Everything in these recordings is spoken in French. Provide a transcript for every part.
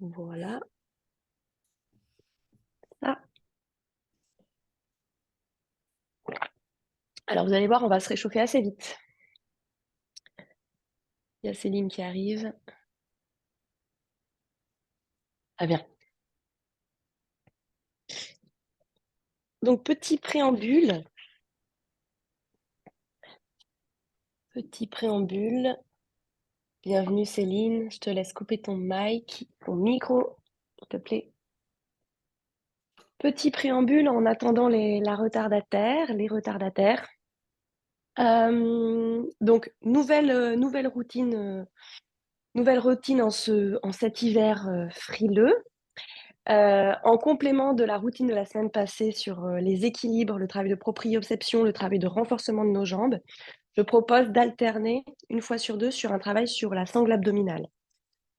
Voilà. Ça. Alors, vous allez voir, on va se réchauffer assez vite. Il y a Céline qui arrive. Ah bien. Donc, petit préambule. Petit préambule. Bienvenue Céline. Je te laisse couper ton mic, ton micro, s'il te plaît. Petit préambule en attendant la retardataire, les retardataires. Donc, nouvelle routine en cet hiver frileux. En complément de la routine de la semaine passée sur les équilibres, le travail de proprioception, le travail de renforcement de nos jambes, je propose d'alterner une fois sur deux sur un travail sur la sangle abdominale.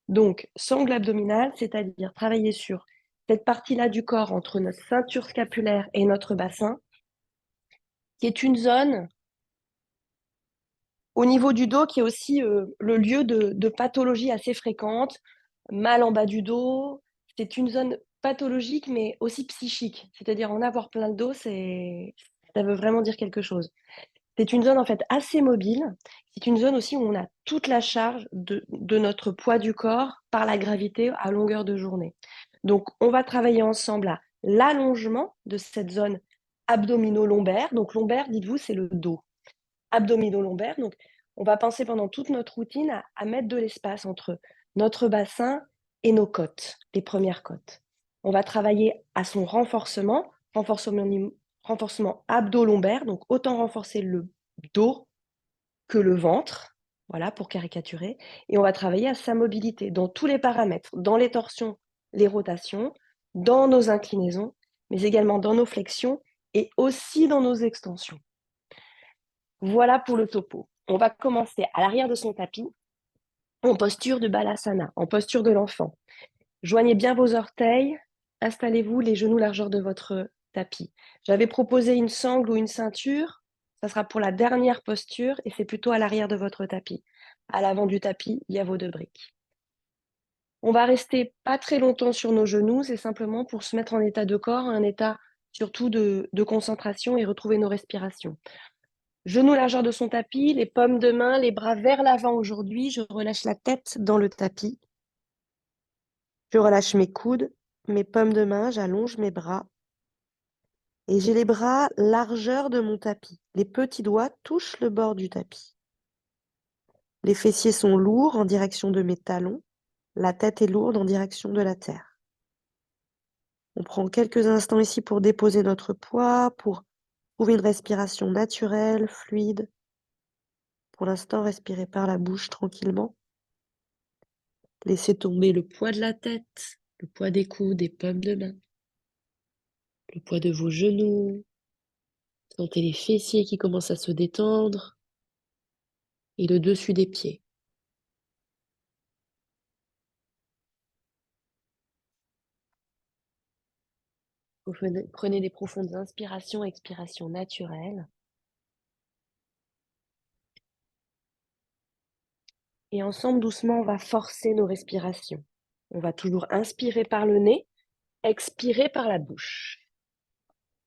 Donc, sangle abdominale, c'est-à-dire travailler sur cette partie-là du corps entre notre ceinture scapulaire et notre bassin, qui est une zone au niveau du dos qui est aussi le lieu de pathologie assez fréquente, mal en bas du dos. C'est une zone pathologique, mais aussi psychique. C'est-à-dire en avoir plein le dos, ça veut vraiment dire quelque chose. C'est une zone en fait assez mobile. C'est une zone aussi où on a toute la charge de notre poids du corps par la gravité à longueur de journée. Donc, on va travailler ensemble à l'allongement de cette zone abdominaux-lombaire. Donc, lombaire, dites-vous, c'est le dos. Abdominaux-lombaire. Donc, on va penser pendant toute notre routine à mettre de l'espace entre notre bassin et nos côtes, les premières côtes. On va travailler à son renforcement abdo-lombaire, donc autant renforcer le dos que le ventre, voilà, pour caricaturer. Et on va travailler à sa mobilité dans tous les paramètres, dans les torsions, les rotations, dans nos inclinaisons, mais également dans nos flexions et aussi dans nos extensions. Voilà pour le topo. On va commencer à l'arrière de son tapis, en posture de Balasana, en posture de l'enfant. Joignez bien vos orteils, installez-vous les genoux largeur de votre tapis. J'avais proposé une sangle ou une ceinture, ça sera pour la dernière posture et c'est plutôt à l'arrière de votre tapis. À l'avant du tapis, il y a vos deux briques. On va rester pas très longtemps sur nos genoux, c'est simplement pour se mettre en état de corps, un état surtout de concentration et retrouver nos respirations. Genoux largeur de son tapis, les paumes de main, les bras vers l'avant aujourd'hui. Je relâche la tête dans le tapis. Je relâche mes coudes, mes paumes de main, j'allonge mes bras. Et j'ai les bras largeur de mon tapis. Les petits doigts touchent le bord du tapis. Les fessiers sont lourds en direction de mes talons. La tête est lourde en direction de la terre. On prend quelques instants ici pour déposer notre poids, pour trouver une respiration naturelle, fluide. Pour l'instant, respirez par la bouche tranquillement. Laissez tomber le poids de la tête, le poids des coudes, des paumes de main, le poids de vos genoux. Sentez les fessiers qui commencent à se détendre et le dessus des pieds. Vous prenez des profondes inspirations, expirations naturelles. Et ensemble, doucement, on va forcer nos respirations. On va toujours inspirer par le nez, expirer par la bouche.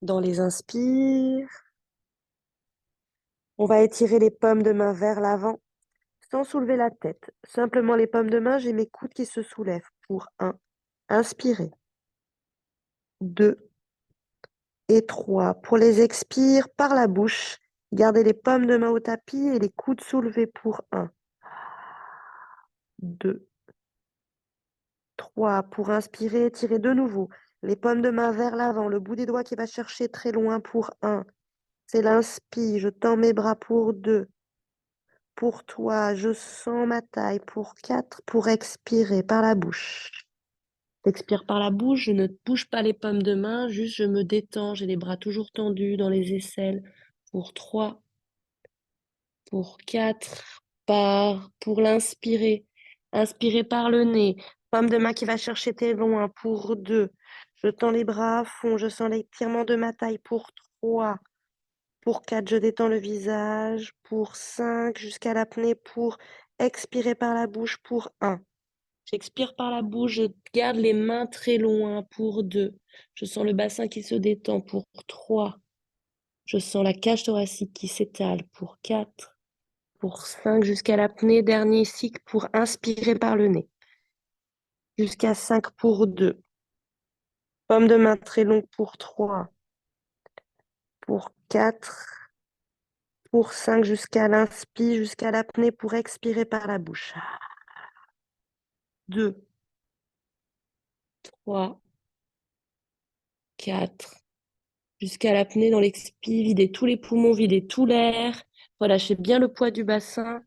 Dans les inspires, on va étirer les paumes de main vers l'avant sans soulever la tête. Simplement les paumes de main, j'ai mes coudes qui se soulèvent pour 1. Inspirez. 2 et 3. Pour les expires par la bouche, gardez les paumes de main au tapis et les coudes soulevés pour 1. 2, 3. Pour inspirer, étirez de nouveau. Les paumes de main vers l'avant, le bout des doigts qui va chercher très loin pour 1. C'est l'inspire, je tends mes bras pour 2. Pour 3, je sens ma taille pour 4. Pour expirer par la bouche. J'expire par la bouche, je ne bouge pas les paumes de main, juste je me détends, j'ai les bras toujours tendus dans les aisselles. Pour 3, pour 4, pour l'inspirer. Inspirer par le nez. Paume de main qui va chercher tes loin. Pour 2, je tends les bras à fond, je sens l'étirement de ma taille. Pour 3, Pour 4, je détends le visage. Pour 5, jusqu'à l'apnée. Pour expirer par la bouche. Pour 1. J'expire par la bouche, je garde les mains très loin. Pour 2, je sens le bassin qui se détend. Pour 3, je sens la cage thoracique qui s'étale. Pour 4, pour 5, jusqu'à l'apnée. Dernier cycle pour inspirer par le nez. Jusqu'à 5 pour 2. Paume de main très longue pour 3. Pour 4. Pour 5, jusqu'à l'inspire, jusqu'à l'apnée pour expirer par la bouche. 2, 3, 4. Jusqu'à l'apnée dans l'expire, videz tous les poumons, videz tout l'air. Relâchez bien le poids du bassin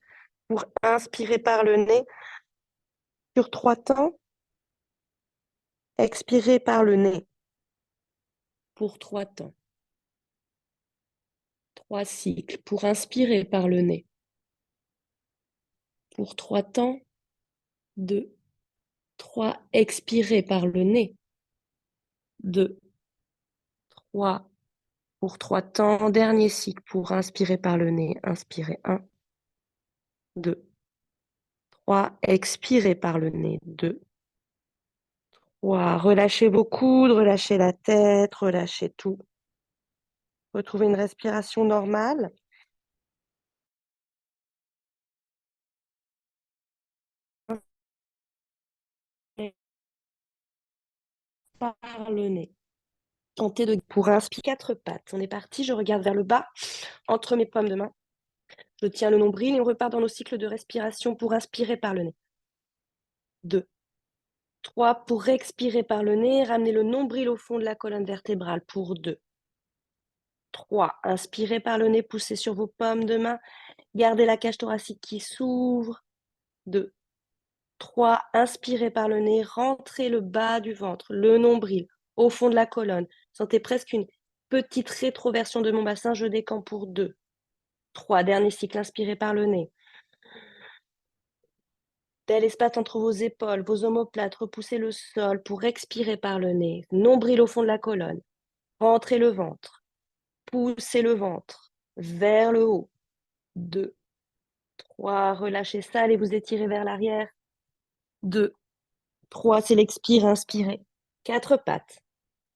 pour inspirer par le nez sur 3 temps. Expirez par le nez pour 3 temps. 3 cycles pour inspirer par le nez. Pour 3 temps. 2, 3. Expirez par le nez. 2, 3. Pour 3 temps. Dernier cycle pour inspirer par le nez. Inspirez 1, 2, 3. Expirez par le nez. 2, 3. Relâchez vos coudes, relâchez la tête, relâchez tout. Retrouvez une respiration normale. Par le nez. Tentez de pour inspirer 4 pattes. On est parti, je regarde vers le bas, entre mes paumes de main. Je tiens le nombril et on repart dans nos cycles de respiration pour inspirer par le nez. 2, 3. Pour expirer par le nez, ramenez le nombril au fond de la colonne vertébrale pour 2. 3. Inspirez par le nez, poussez sur vos paumes de main. Gardez la cage thoracique qui s'ouvre. 2, 3. Inspirez par le nez, rentrez le bas du ventre, le nombril, au fond de la colonne. Sentez presque une petite rétroversion de mon bassin. Je décampe pour 2. 3. Dernier cycle, inspirez par le nez. Bel espace entre vos épaules, vos omoplates, repoussez le sol pour expirer par le nez. Nombril au fond de la colonne. Rentrez le ventre. Poussez le ventre vers le haut. 2, 3. Relâchez ça, allez vous étirer vers l'arrière. 2, 3. C'est l'expire, inspirez. 4 pattes.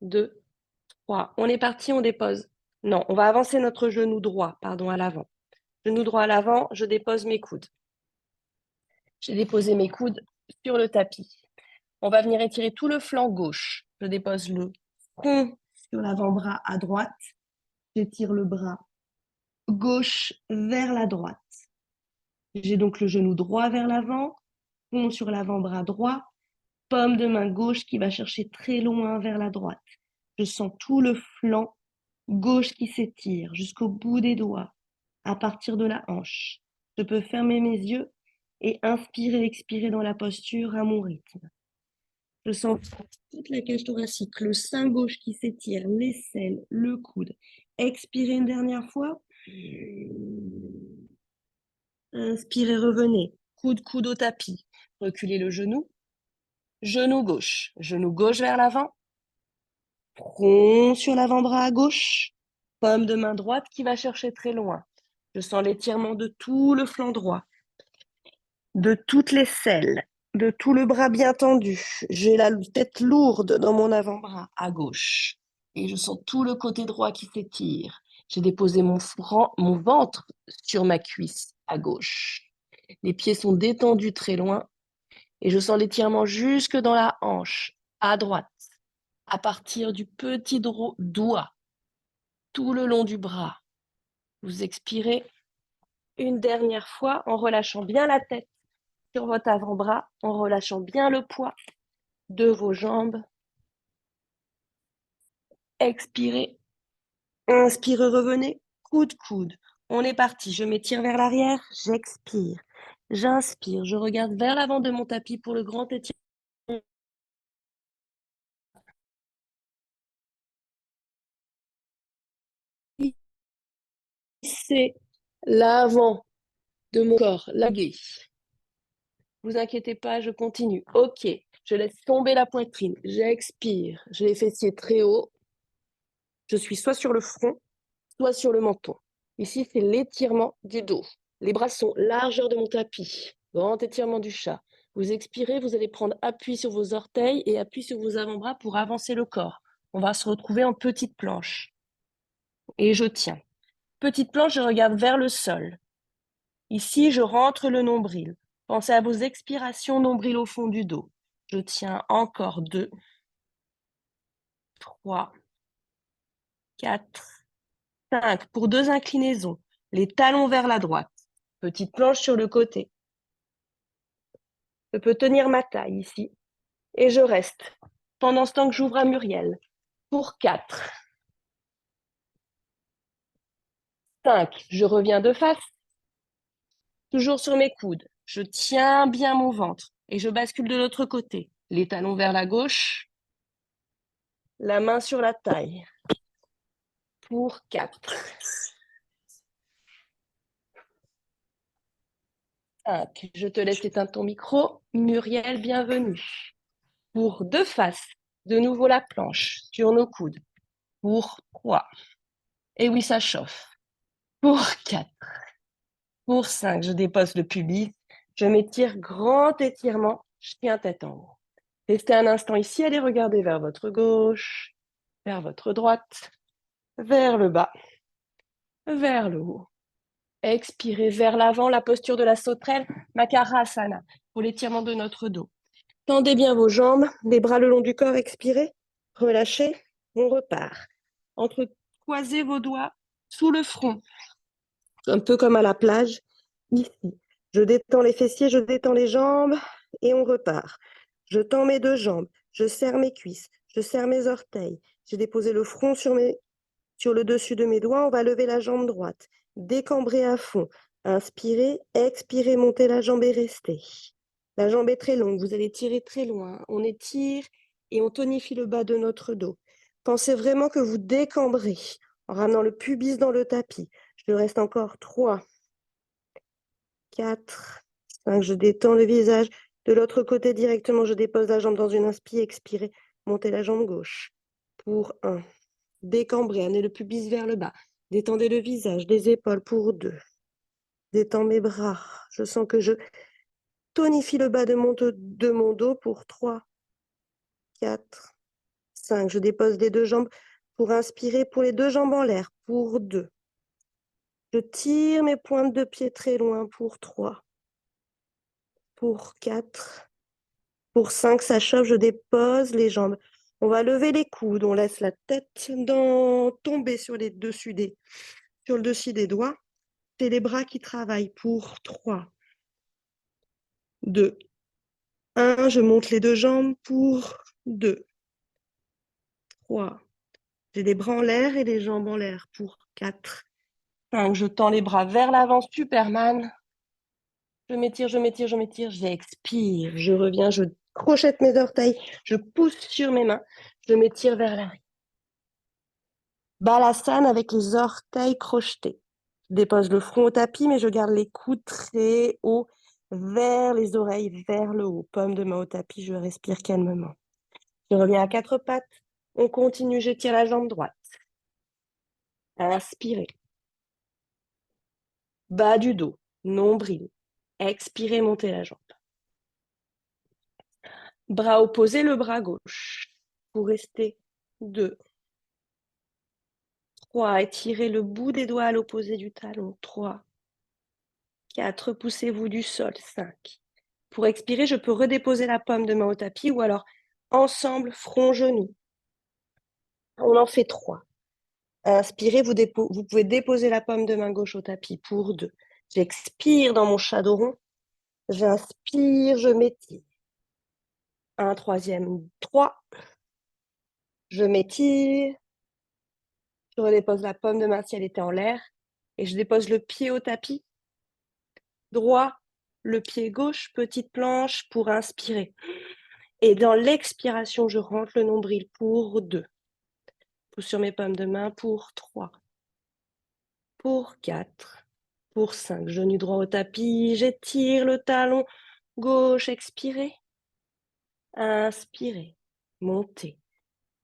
2, 3. On est parti, on dépose. Non, on va avancer notre genou droit, pardon, à l'avant. Genou droit à l'avant, je dépose mes coudes. J'ai déposé mes coudes sur le tapis. On va venir étirer tout le flanc gauche. Je dépose le front sur l'avant-bras à droite. J'étire le bras gauche vers la droite. J'ai donc le genou droit vers l'avant, front sur l'avant-bras droit, paume de main gauche qui va chercher très loin vers la droite. Je sens tout le flanc gauche qui s'étire jusqu'au bout des doigts, à partir de la hanche. Je peux fermer mes yeux et inspirer et expirer dans la posture à mon rythme. Je sens toute la cage thoracique, le sein gauche qui s'étire, l'aisselle, le coude. Expirez une dernière fois. Inspirez, revenez. Coude au tapis. Reculez le genou. Genou gauche vers l'avant. Front sur l'avant-bras à gauche. Paume de main droite qui va chercher très loin. Je sens l'étirement de tout le flanc droit, de toutes les selles, de tout le bras bien tendu. J'ai la tête lourde dans mon avant-bras à gauche. Et je sens tout le côté droit qui s'étire. J'ai déposé mon ventre sur ma cuisse à gauche. Les pieds sont détendus très loin. Et je sens l'étirement jusque dans la hanche, à droite, à partir du petit doigt, tout le long du bras. Vous expirez une dernière fois en relâchant bien la tête sur votre avant-bras, en relâchant bien le poids de vos jambes. Expirez. Inspirez, revenez. Coude. On est parti. Je m'étire vers l'arrière. J'expire. J'inspire. Je regarde vers l'avant de mon tapis pour le grand étirement. C'est l'avant de mon corps, lagué. Vous inquiétez pas, je continue. Ok, je laisse tomber la poitrine. J'expire. J'ai les fessiers très hauts. Je suis soit sur le front, soit sur le menton. Ici, c'est l'étirement du dos. Les bras sont largeur de mon tapis. Grand étirement du chat. Vous expirez, vous allez prendre appui sur vos orteils et appui sur vos avant-bras pour avancer le corps. On va se retrouver en petite planche. Et je tiens. Petite planche, je regarde vers le sol. Ici, je rentre le nombril. Pensez à vos expirations, nombril au fond du dos. Je tiens encore 2, 3, 4, 5. Pour 2 inclinaisons. Les talons vers la droite. Petite planche sur le côté. Je peux tenir ma taille ici. Et je reste. Pendant ce temps que j'ouvre à Muriel. Pour 4, 5. Je reviens de face. Toujours sur mes coudes. Je tiens bien mon ventre. Et je bascule de l'autre côté. Les talons vers la gauche. La main sur la taille. Pour 4, 5. Je te laisse éteindre ton micro. Muriel, bienvenue. Pour 2 faces, de nouveau la planche sur nos coudes. Pour 3. Et oui, ça chauffe. Pour 4. Pour 5, je dépose le pubis. Je m'étire, grand étirement. Je tiens tête en haut. Restez un instant ici, allez regarder vers votre gauche, vers votre droite, vers le bas, vers le haut. Expirez vers l'avant, la posture de la sauterelle, Makarasana, pour l'étirement de notre dos. Tendez bien vos jambes, les bras le long du corps, expirez, relâchez, on repart. Entrecroisez vos doigts sous le front, un peu comme à la plage, ici. Je détends les fessiers, je détends les jambes et on repart. Je tends mes 2 jambes, je serre mes cuisses, je serre mes orteils. J'ai déposé le front sur le dessus de mes doigts, on va lever la jambe droite. Décambrez à fond. Inspirez, expirez, montez la jambe et restez. La jambe est très longue, vous allez tirer très loin. On étire et on tonifie le bas de notre dos. Pensez vraiment que vous décambrez en ramenant le pubis dans le tapis. Je reste encore 3, 4, 5. Je détends le visage. De l'autre côté, directement, je dépose la jambe dans une inspi, expirez, montez la jambe gauche. Pour 1. Décambrez, amenez le pubis vers le bas. Détendez le visage, les épaules pour 2. Détends mes bras. Je sens que je tonifie le bas de mon dos pour 3, 4, 5. Je dépose les 2 jambes pour inspirer, pour les 2 jambes en l'air, pour 2. Je tire mes pointes de pied très loin pour 3, pour 4, pour 5. Ça chauffe, je dépose les jambes. On va lever les coudes, on laisse la tête tomber sur le dessus des doigts. C'est les bras qui travaillent pour 3, 2, 1. Je monte les 2 jambes pour 2, 3. J'ai les bras en l'air et les jambes en l'air pour 4, 5. Je tends les bras vers l'avant, Superman. Je m'étire, je m'étire, je m'étire. J'expire. Je reviens, je crochette mes orteils. Je pousse sur mes mains. Je m'étire vers l'arrière. Balasana avec les orteils crochetés. Je dépose le front au tapis, mais je garde les coudes très hauts vers les oreilles, vers le haut. Paume de main au tapis, je respire calmement. Je reviens à 4 pattes. On continue, j'étire la jambe droite. Inspirez. Bas du dos, nombril. Expirez, montez la jambe. Bras opposés, le bras gauche. Vous restez 2, 3. Étirez le bout des doigts à l'opposé du talon. 3, 4. Poussez-vous du sol. 5. Pour expirer, je peux redéposer la paume de main au tapis ou alors ensemble, front, genou. On en fait 3. Inspirez, vous pouvez déposer la paume de main gauche au tapis pour 2. J'expire dans mon shadow rond. J'inspire, je m'étire. Un troisième, 3. Je m'étire. Je redépose la paume de main si elle était en l'air. Et je dépose le pied au tapis. Droit, le pied gauche, petite planche pour inspirer. Et dans l'expiration, je rentre le nombril pour 2. Pousse sur mes paumes de main pour 3. Pour 4. Pour 5. Genou droit au tapis. J'étire le talon gauche. Expirez. Inspirez. Montez.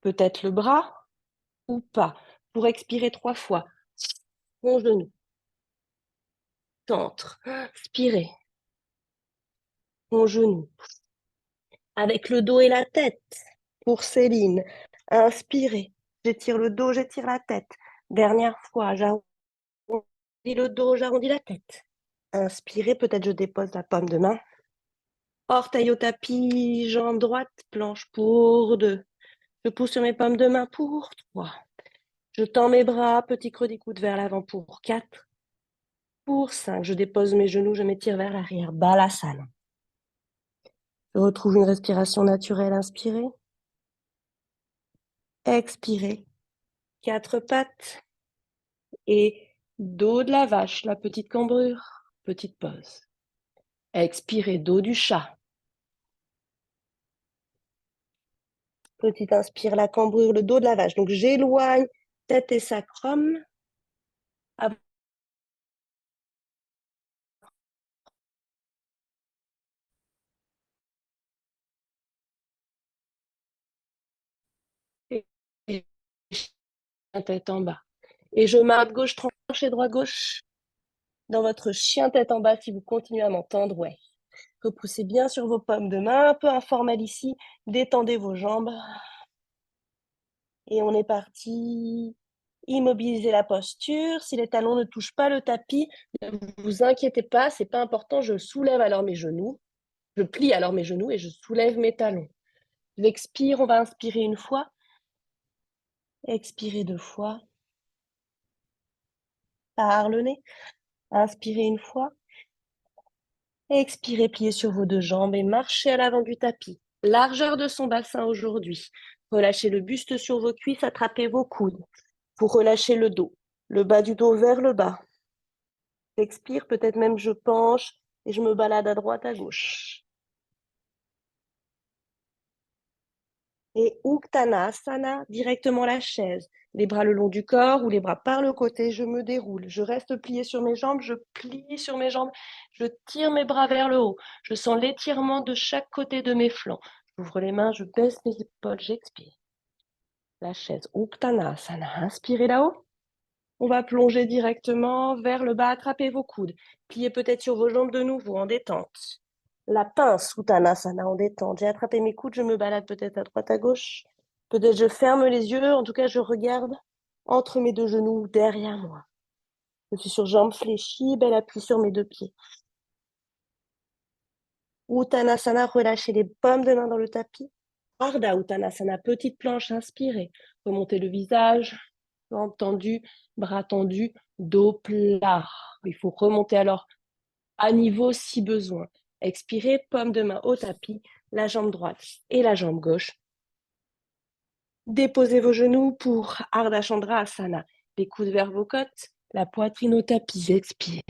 Peut-être le bras ou pas. Pour expirer 3 fois. mon genou, centre, inspirez, mon genou, avec le dos et la tête, pour Céline, inspirez, j'étire le dos, j'étire la tête, dernière fois, j'arrondis le dos, j'arrondis la tête, inspirez, peut-être je dépose la paume de main, orteil au tapis, jambe droite, planche pour 2, je pousse sur mes paumes de main pour 3, je tends mes bras, petit creux des coudes vers l'avant pour 4, pour 5, je dépose mes genoux, je m'étire vers l'arrière, Balasana. Je retrouve une respiration naturelle, inspirez, expirez, 4 pattes et dos de la vache, la petite cambrure, petite pause. Expirez, dos du chat. Petite inspire, la cambrure, le dos de la vache. Donc j'éloigne tête et sacrum. Et tête en bas. Et je marque gauche, tranche et droit gauche dans votre chien tête en bas si vous continuez à m'entendre. Ouais. Repoussez bien sur vos paumes de main, un peu informel ici. Détendez vos jambes. Et on est parti. Immobilisez la posture. Si les talons ne touchent pas le tapis, ne vous inquiétez pas, c'est pas important. Je soulève alors mes genoux. Je plie alors mes genoux et je soulève mes talons. J'expire, on va inspirer une fois. Expirez 2 fois. Par le nez. Inspirez une fois. Expirez, pliez sur vos 2 jambes et marchez à l'avant du tapis. Largeur de son bassin aujourd'hui. Relâchez le buste sur vos cuisses, attrapez vos coudes. Pour relâcher le dos. Le bas du dos vers le bas. J'expire, peut-être même je penche et je me balade à droite, à gauche. Et Uttanasana, directement la chaise. Les bras le long du corps ou les bras par le côté, je me déroule. Je reste plié sur mes jambes, je plie sur mes jambes, je tire mes bras vers le haut. Je sens l'étirement de chaque côté de mes flancs. J'ouvre les mains, je baisse mes épaules, j'expire. La chaise, Uttanasana, inspirez là-haut. On va plonger directement vers le bas, attrapez vos coudes. Pliez peut-être sur vos jambes de nouveau en détente. La pince, Uttanasana en détente. J'ai attrapé mes coudes, je me balade peut-être à droite, à gauche. Peut-être je ferme les yeux, en tout cas je regarde entre mes 2 genoux, derrière moi. Je suis sur jambes fléchies, bel appui sur mes 2 pieds. Uttanasana, relâchez les paumes de main dans le tapis. Ardha Uttanasana, petite planche, inspirez. Remontez le visage, jambes tendues, bras tendus, dos plat. Il faut remonter alors à niveau si besoin. Expirez, paume de main au tapis, la jambe droite et la jambe gauche. Déposez vos genoux pour Ardha Chandrasana. Les coudes vers vos côtes, la poitrine au tapis. J'expire.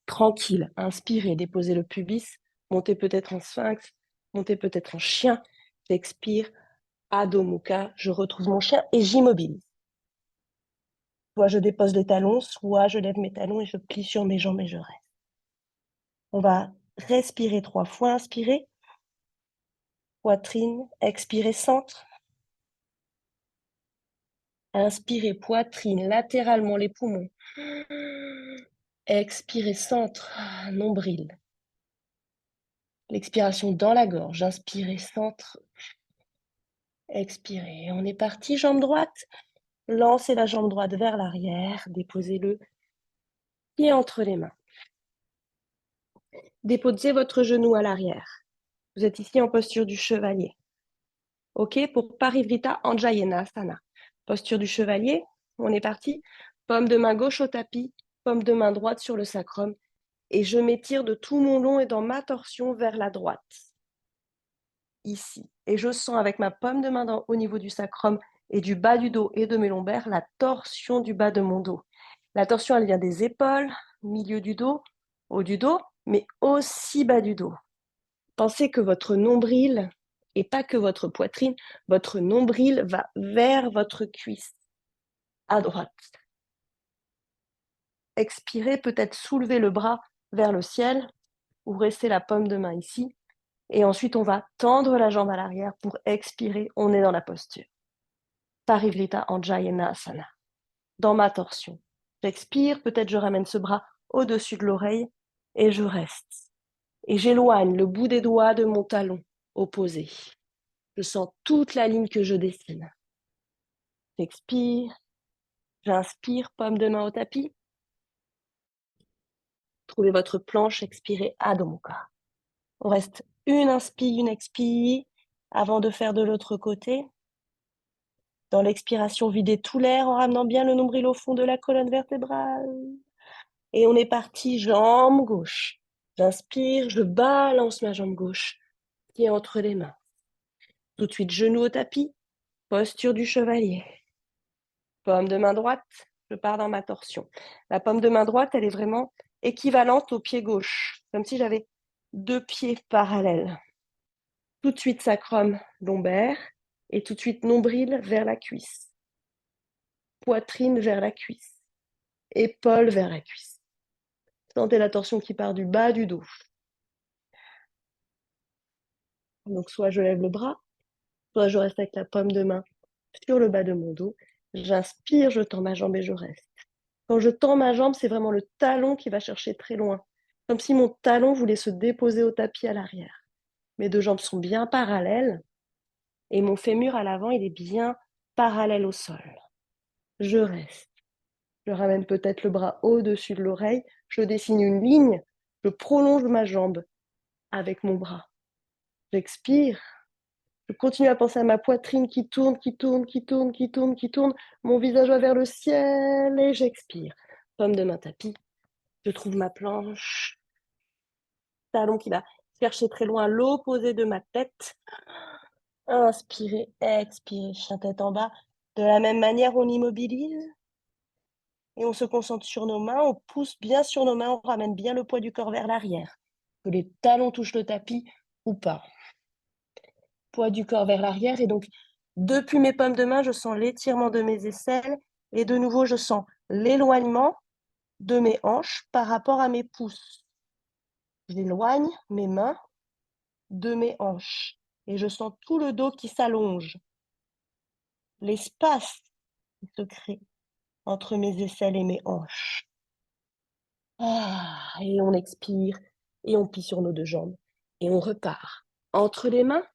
Tranquille. Inspirez, déposez le pubis. Montez peut-être en sphinx. Montez peut-être en chien. J'expire. Adho Mukha. Je retrouve mon chien et j'immobilise. Soit je dépose les talons, soit je lève mes talons et je plie sur mes jambes et je reste. On va respirer 3 fois. Inspirez. Poitrine. Expirez, centre. Inspirez, poitrine, latéralement les poumons. Expirez, centre, nombril. L'expiration dans la gorge. Inspirez, centre. Expirez. On est parti, jambe droite. Lancez la jambe droite vers l'arrière. Déposez le pied entre les mains. Déposez votre genou à l'arrière. Vous êtes ici en posture du chevalier. OK, pour Parivrtta Anjayenasana. Posture du chevalier. On est parti. Paume de main gauche au tapis. Paume de main droite sur le sacrum. Et je m'étire de tout mon long et dans ma torsion vers la droite, ici. Et je sens avec ma paume de main au niveau du sacrum et du bas du dos et de mes lombaires la torsion du bas de mon dos. La torsion, elle vient des épaules, milieu du dos, haut du dos, mais aussi bas du dos. Pensez que votre nombril, et pas que votre poitrine, votre nombril va vers votre cuisse, à droite. Expirez, peut-être soulever le bras vers le ciel ou rester la paume de main ici. Et ensuite, on va tendre la jambe à l'arrière pour expirer. On est dans la posture. Parivrtta Anjayenasana. Dans ma torsion. J'expire, peut-être je ramène ce bras au-dessus de l'oreille et je reste. Et j'éloigne le bout des doigts de mon talon opposé. Je sens toute la ligne que je dessine. J'expire, j'inspire, paume de main au tapis. Trouvez votre planche, expirez Adho Mukha. On reste une inspire, une expire avant de faire de l'autre côté. Dans l'expiration, videz tout l'air en ramenant bien le nombril au fond de la colonne vertébrale. Et on est parti, jambe gauche. J'inspire, je balance ma jambe gauche qui est entre les mains. Tout de suite, genou au tapis, posture du chevalier. Paume de main droite, je pars dans ma torsion. La paume de main droite, elle est vraiment équivalente au pied gauche, comme si j'avais deux pieds parallèles. Tout de suite, sacrum lombaire et tout de suite, nombril vers la cuisse. Poitrine vers la cuisse. Épaule vers la cuisse. Sentez la torsion qui part du bas du dos. Donc, soit je lève le bras, soit je reste avec la paume de main sur le bas de mon dos. J'inspire, je tends ma jambe et je reste. Quand je tends ma jambe, c'est vraiment le talon qui va chercher très loin. Comme si mon talon voulait se déposer au tapis à l'arrière. Mes deux jambes sont bien parallèles et mon fémur à l'avant, il est bien parallèle au sol. Je reste. Je ramène peut-être le bras au-dessus de l'oreille. Je dessine une ligne. Je prolonge ma jambe avec mon bras. J'expire. Je continue à penser à ma poitrine qui tourne, qui tourne, qui tourne, qui tourne, qui tourne. Mon visage va vers le ciel et j'expire. Paume de main tapis. Je trouve ma planche. Talon qui va chercher très loin l'opposé de ma tête. Inspirez, expirez, chien tête en bas. De la même manière, on immobilise. Et on se concentre sur nos mains, on pousse bien sur nos mains, on ramène bien le poids du corps vers l'arrière. Que les talons touchent le tapis ou pas. Poids du corps vers l'arrière. Et donc, depuis mes paumes de main, je sens l'étirement de mes aisselles. Et de nouveau, je sens l'éloignement de mes hanches par rapport à mes pouces. J'éloigne mes mains de mes hanches. Et je sens tout le dos qui s'allonge. L'espace qui se crée entre mes aisselles et mes hanches. Et on expire et on plie sur nos deux jambes. Et on repart. Entre les mains,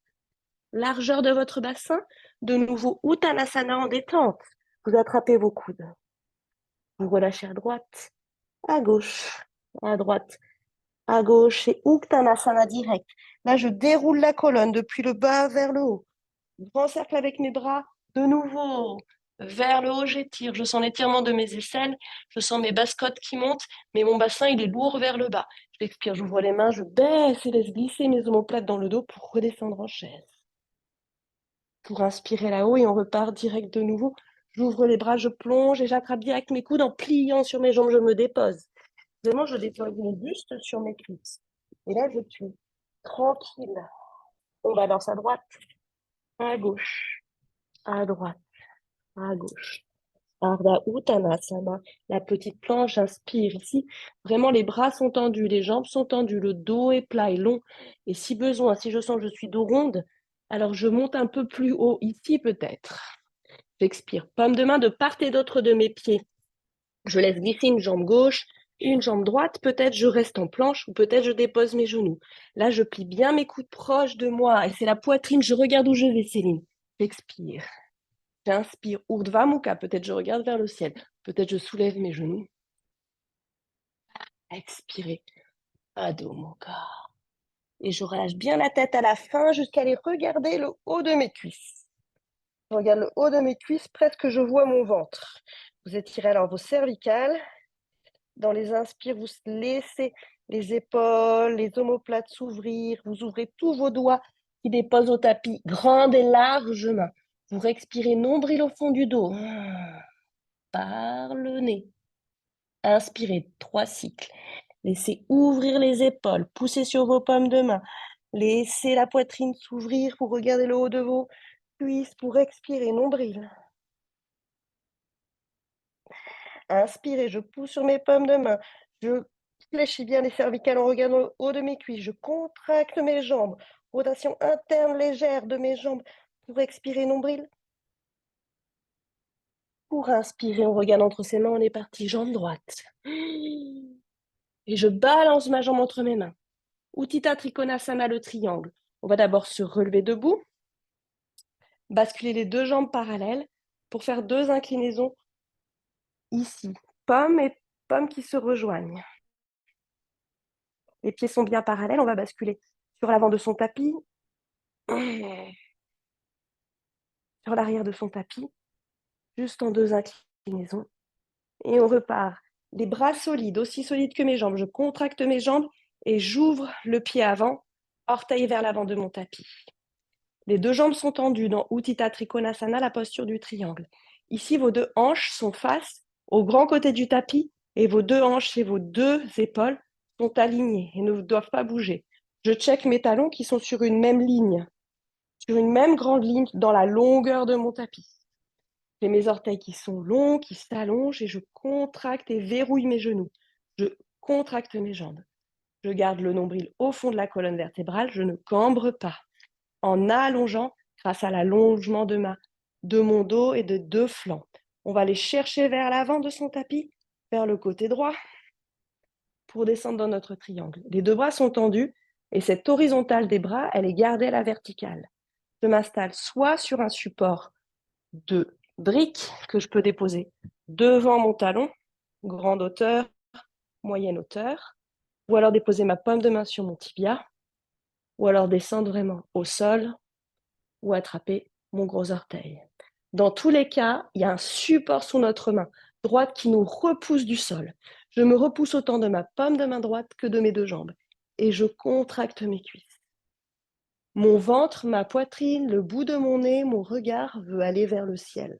largeur de votre bassin, de nouveau Uttanasana en détente. Vous attrapez vos coudes. Vous relâchez à droite, à gauche, à droite, à gauche. Et Uttanasana direct. Là, je déroule la colonne depuis le bas vers le haut. Grand cercle avec mes bras. De nouveau, vers le haut, j'étire. Je sens l'étirement de mes aisselles. Je sens mes basses-côtes qui montent, mais mon bassin, il est lourd vers le bas. J'expire, j'ouvre les mains, je baisse et laisse glisser mes omoplates dans le dos pour redescendre en chaise. Pour inspirer là-haut et on repart direct de nouveau. J'ouvre les bras, je plonge et j'attrape direct mes coudes en pliant sur mes jambes, je me dépose. Vraiment, je dépose mon buste sur mes cuisses. Et là, je suis tranquille. On balance à droite, à gauche, à droite, à gauche. Ardha Uttanasana, la petite planche, j'inspire ici. Vraiment, les bras sont tendus, les jambes sont tendues, le dos est plat et long. Et si besoin, si je sens que je suis dos ronde, alors je monte un peu plus haut, ici peut-être. J'expire. Paume de main de part et d'autre de mes pieds. Je laisse glisser une jambe gauche, une jambe droite. Peut-être je reste en planche ou peut-être je dépose mes genoux. Là, je plie bien mes coudes proches de moi et c'est la poitrine. Je regarde où je vais, Céline. J'expire. J'inspire, Urdhva Mukha, peut-être je regarde vers le ciel, peut-être je soulève mes genoux. Expirez, Adho Mukha. Et je relâche bien la tête à la fin jusqu'à aller regarder le haut de mes cuisses. Je regarde le haut de mes cuisses, presque je vois mon ventre. Vous étirez alors vos cervicales. Dans les inspires, vous laissez les épaules, les omoplates s'ouvrir. Vous ouvrez tous vos doigts qui déposent au tapis, grandes et larges mains. Vous respirez nombril au fond du dos. Par le nez. Inspirez 3 cycles. Laissez ouvrir les épaules, poussez sur vos paumes de main. Laissez la poitrine s'ouvrir pour regarder le haut de vos cuisses, pour expirer, nombril. Inspirez, je pousse sur mes paumes de main. Je fléchis bien les cervicales en regardant le haut de mes cuisses. Je contracte mes jambes. Rotation interne légère de mes jambes pour expirer, nombril. Pour inspirer, on regarde entre ses mains, on est parti, jambe droite. Et je balance ma jambe entre mes mains. Utthita Trikonasana, le triangle. On va d'abord se relever debout, basculer les deux jambes parallèles pour faire deux inclinaisons ici. Paume et paume qui se rejoignent. Les pieds sont bien parallèles, on va basculer sur l'avant de son tapis, sur l'arrière de son tapis, juste en deux inclinaisons. Et on repart. Les bras solides, aussi solides que mes jambes. Je contracte mes jambes et j'ouvre le pied avant, orteil vers l'avant de mon tapis. Les deux jambes sont tendues dans Utthita Trikonasana, la posture du triangle. Ici, vos deux hanches sont face au grand côté du tapis et vos deux hanches et vos deux épaules sont alignées et ne doivent pas bouger. Je check mes talons qui sont sur une même ligne, sur une même grande ligne dans la longueur de mon tapis. J'ai mes orteils qui sont longs, qui s'allongent et je contracte et verrouille mes genoux. Je contracte mes jambes. Je garde le nombril au fond de la colonne vertébrale, je ne cambre pas. En allongeant, grâce à l'allongement de mon dos et de deux flancs. On va aller chercher vers l'avant de son tapis, vers le côté droit, pour descendre dans notre triangle. Les deux bras sont tendus et cette horizontale des bras, elle est gardée à la verticale. Je m'installe soit sur un support de briques que je peux déposer devant mon talon, grande hauteur, moyenne hauteur, ou alors déposer ma paume de main sur mon tibia, ou alors descendre vraiment au sol, ou attraper mon gros orteil. Dans tous les cas, il y a un support sous notre main droite qui nous repousse du sol. Je me repousse autant de ma paume de main droite que de mes deux jambes, et je contracte mes cuisses. Mon ventre, ma poitrine, le bout de mon nez, mon regard veut aller vers le ciel.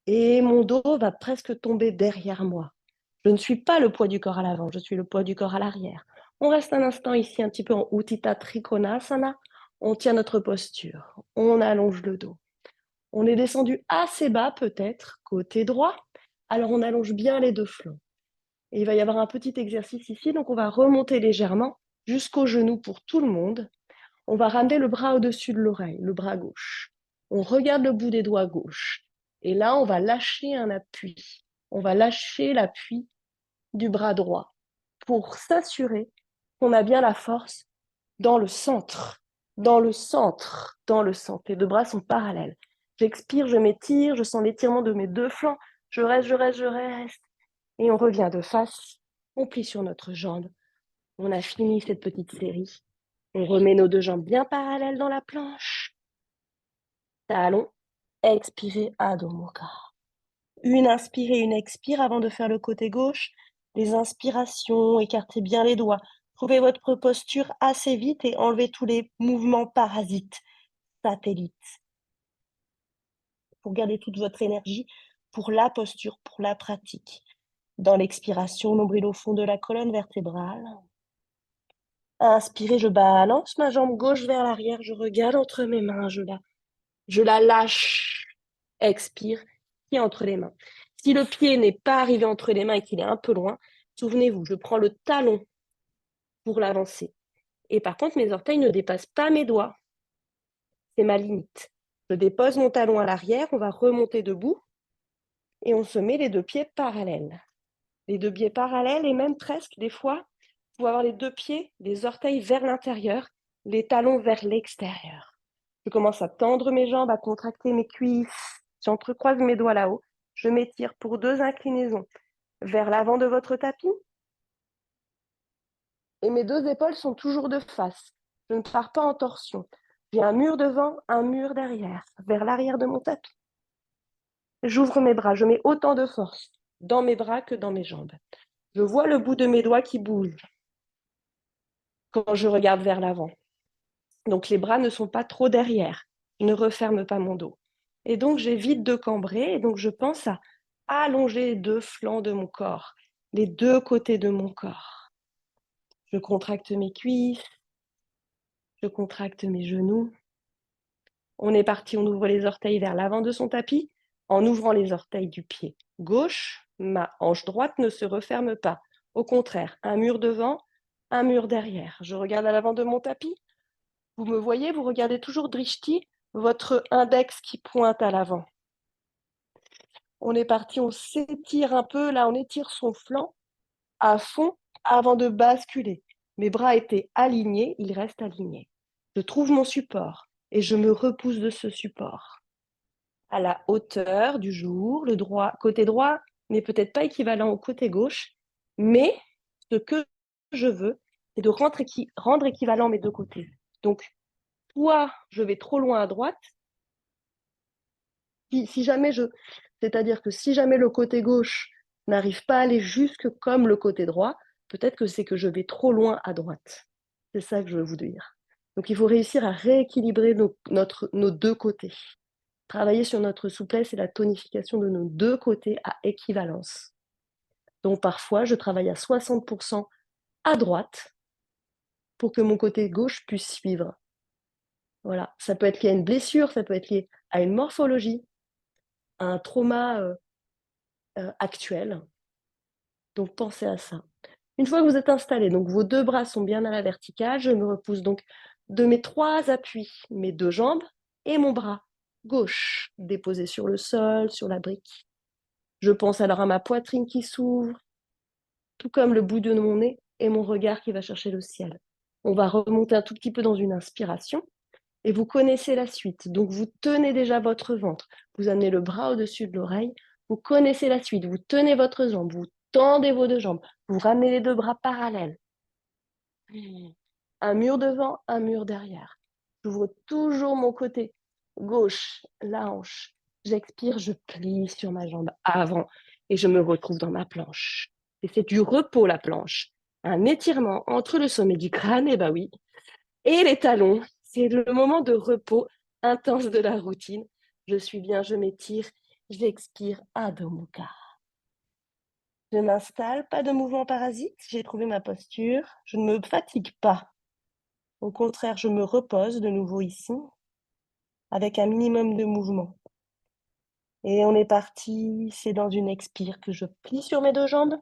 Et mon dos va presque tomber derrière moi. Je ne suis pas le poids du corps à l'avant, je suis le poids du corps à l'arrière. On reste un instant ici, un petit peu en Utthita Trikonasana. On tient notre posture, on allonge le dos. On est descendu assez bas peut-être, côté droit. Alors on allonge bien les deux flancs. Et il va y avoir un petit exercice ici, donc on va remonter légèrement jusqu'au genou pour tout le monde. On va ramener le bras au-dessus de l'oreille, le bras gauche. On regarde le bout des doigts gauche. Et là, on va lâcher un appui. On va lâcher l'appui du bras droit pour s'assurer qu'on a bien la force dans le centre, dans le centre, dans le centre. Les deux bras sont parallèles. J'expire, je m'étire, je sens l'étirement de mes deux flancs. Je reste, je reste, je reste. Et on revient de face. On plie sur notre jambe. On a fini cette petite série. On remet nos deux jambes bien parallèles dans la planche. Talons, expirez, Adho Mukha. Une inspire et une expire avant de faire le côté gauche. Les inspirations, écartez bien les doigts. Trouvez votre posture assez vite et enlevez tous les mouvements parasites, satellites, pour garder toute votre énergie pour la posture, pour la pratique. Dans l'expiration, nombril au fond de la colonne vertébrale. Inspirez, je balance ma jambe gauche vers l'arrière, je regarde entre mes mains, je la lâche. Expire, pied entre les mains. Si le pied n'est pas arrivé entre les mains et qu'il est un peu loin, souvenez-vous, je prends le talon pour l'avancer. Et par contre, mes orteils ne dépassent pas mes doigts. C'est ma limite. Je dépose mon talon à l'arrière, on va remonter debout et on se met les deux pieds parallèles. Les deux pieds parallèles et même presque des fois, vous avoir les deux pieds, les orteils vers l'intérieur, les talons vers l'extérieur. Je commence à tendre mes jambes, à contracter mes cuisses. J'entrecroise mes doigts là-haut. Je m'étire pour deux inclinaisons vers l'avant de votre tapis. Et mes deux épaules sont toujours de face. Je ne pars pas en torsion. J'ai un mur devant, un mur derrière, vers l'arrière de mon tapis. J'ouvre mes bras, je mets autant de force dans mes bras que dans mes jambes. Je vois le bout de mes doigts qui bouge quand je regarde vers l'avant. Donc les bras ne sont pas trop derrière. Je ne referme pas mon dos. Et donc j'évite de cambrer et donc je pense à allonger les deux flancs de mon corps, les deux côtés de mon corps. Je contracte mes cuisses, je contracte mes genoux. On est parti, on ouvre les orteils vers l'avant de son tapis. En ouvrant les orteils du pied gauche, ma hanche droite ne se referme pas. Au contraire, un mur devant, un mur derrière. Je regarde à l'avant de mon tapis. Vous me voyez, vous regardez toujours Drishti, votre index qui pointe à l'avant. On est parti, on s'étire un peu. Là, on étire son flanc à fond avant de basculer. Mes bras étaient alignés, ils restent alignés. Je trouve mon support et je me repousse de ce support. À la hauteur du jour, côté droit n'est peut-être pas équivalent au côté gauche, mais ce que je veux, c'est de rendre équivalent mes deux côtés. Donc, soit je vais trop loin à droite, c'est-à-dire que si jamais le côté gauche n'arrive pas à aller jusque comme le côté droit, peut-être que c'est que je vais trop loin à droite. C'est ça que je veux vous dire. Donc, il faut réussir à rééquilibrer nos deux côtés. Travailler sur notre souplesse et la tonification de nos deux côtés à équivalence. Donc, parfois, je travaille à 60% à droite pour que mon côté gauche puisse suivre. Voilà, ça peut être lié à une blessure, ça peut être lié à une morphologie, à un trauma actuel. Donc, pensez à ça. Une fois que vous êtes installé, donc vos deux bras sont bien à la verticale, je me repousse donc de mes trois appuis, mes deux jambes et mon bras gauche déposé sur le sol, sur la brique. Je pense alors à ma poitrine qui s'ouvre, tout comme le bout de mon nez et mon regard qui va chercher le ciel. On va remonter un tout petit peu dans une inspiration et vous connaissez la suite. Donc vous tenez déjà votre ventre, vous amenez le bras au-dessus de l'oreille, vous connaissez la suite, vous tenez votre jambe, vous tendez vos deux jambes, vous ramenez les deux bras parallèles. Un mur devant, un mur derrière. J'ouvre toujours mon côté gauche, la hanche. J'expire, je plie sur ma jambe avant et je me retrouve dans ma planche. Et c'est du repos, la planche. Un étirement entre le sommet du crâne, et bah oui, et les talons. C'est le moment de repos intense de la routine. Je suis bien, je m'étire, j'expire, Adho Mukha. Je m'installe, pas de mouvement parasite, j'ai trouvé ma posture, je ne me fatigue pas. Au contraire, je me repose de nouveau ici, avec un minimum de mouvement. Et on est parti, c'est dans une expire que je plie sur mes deux jambes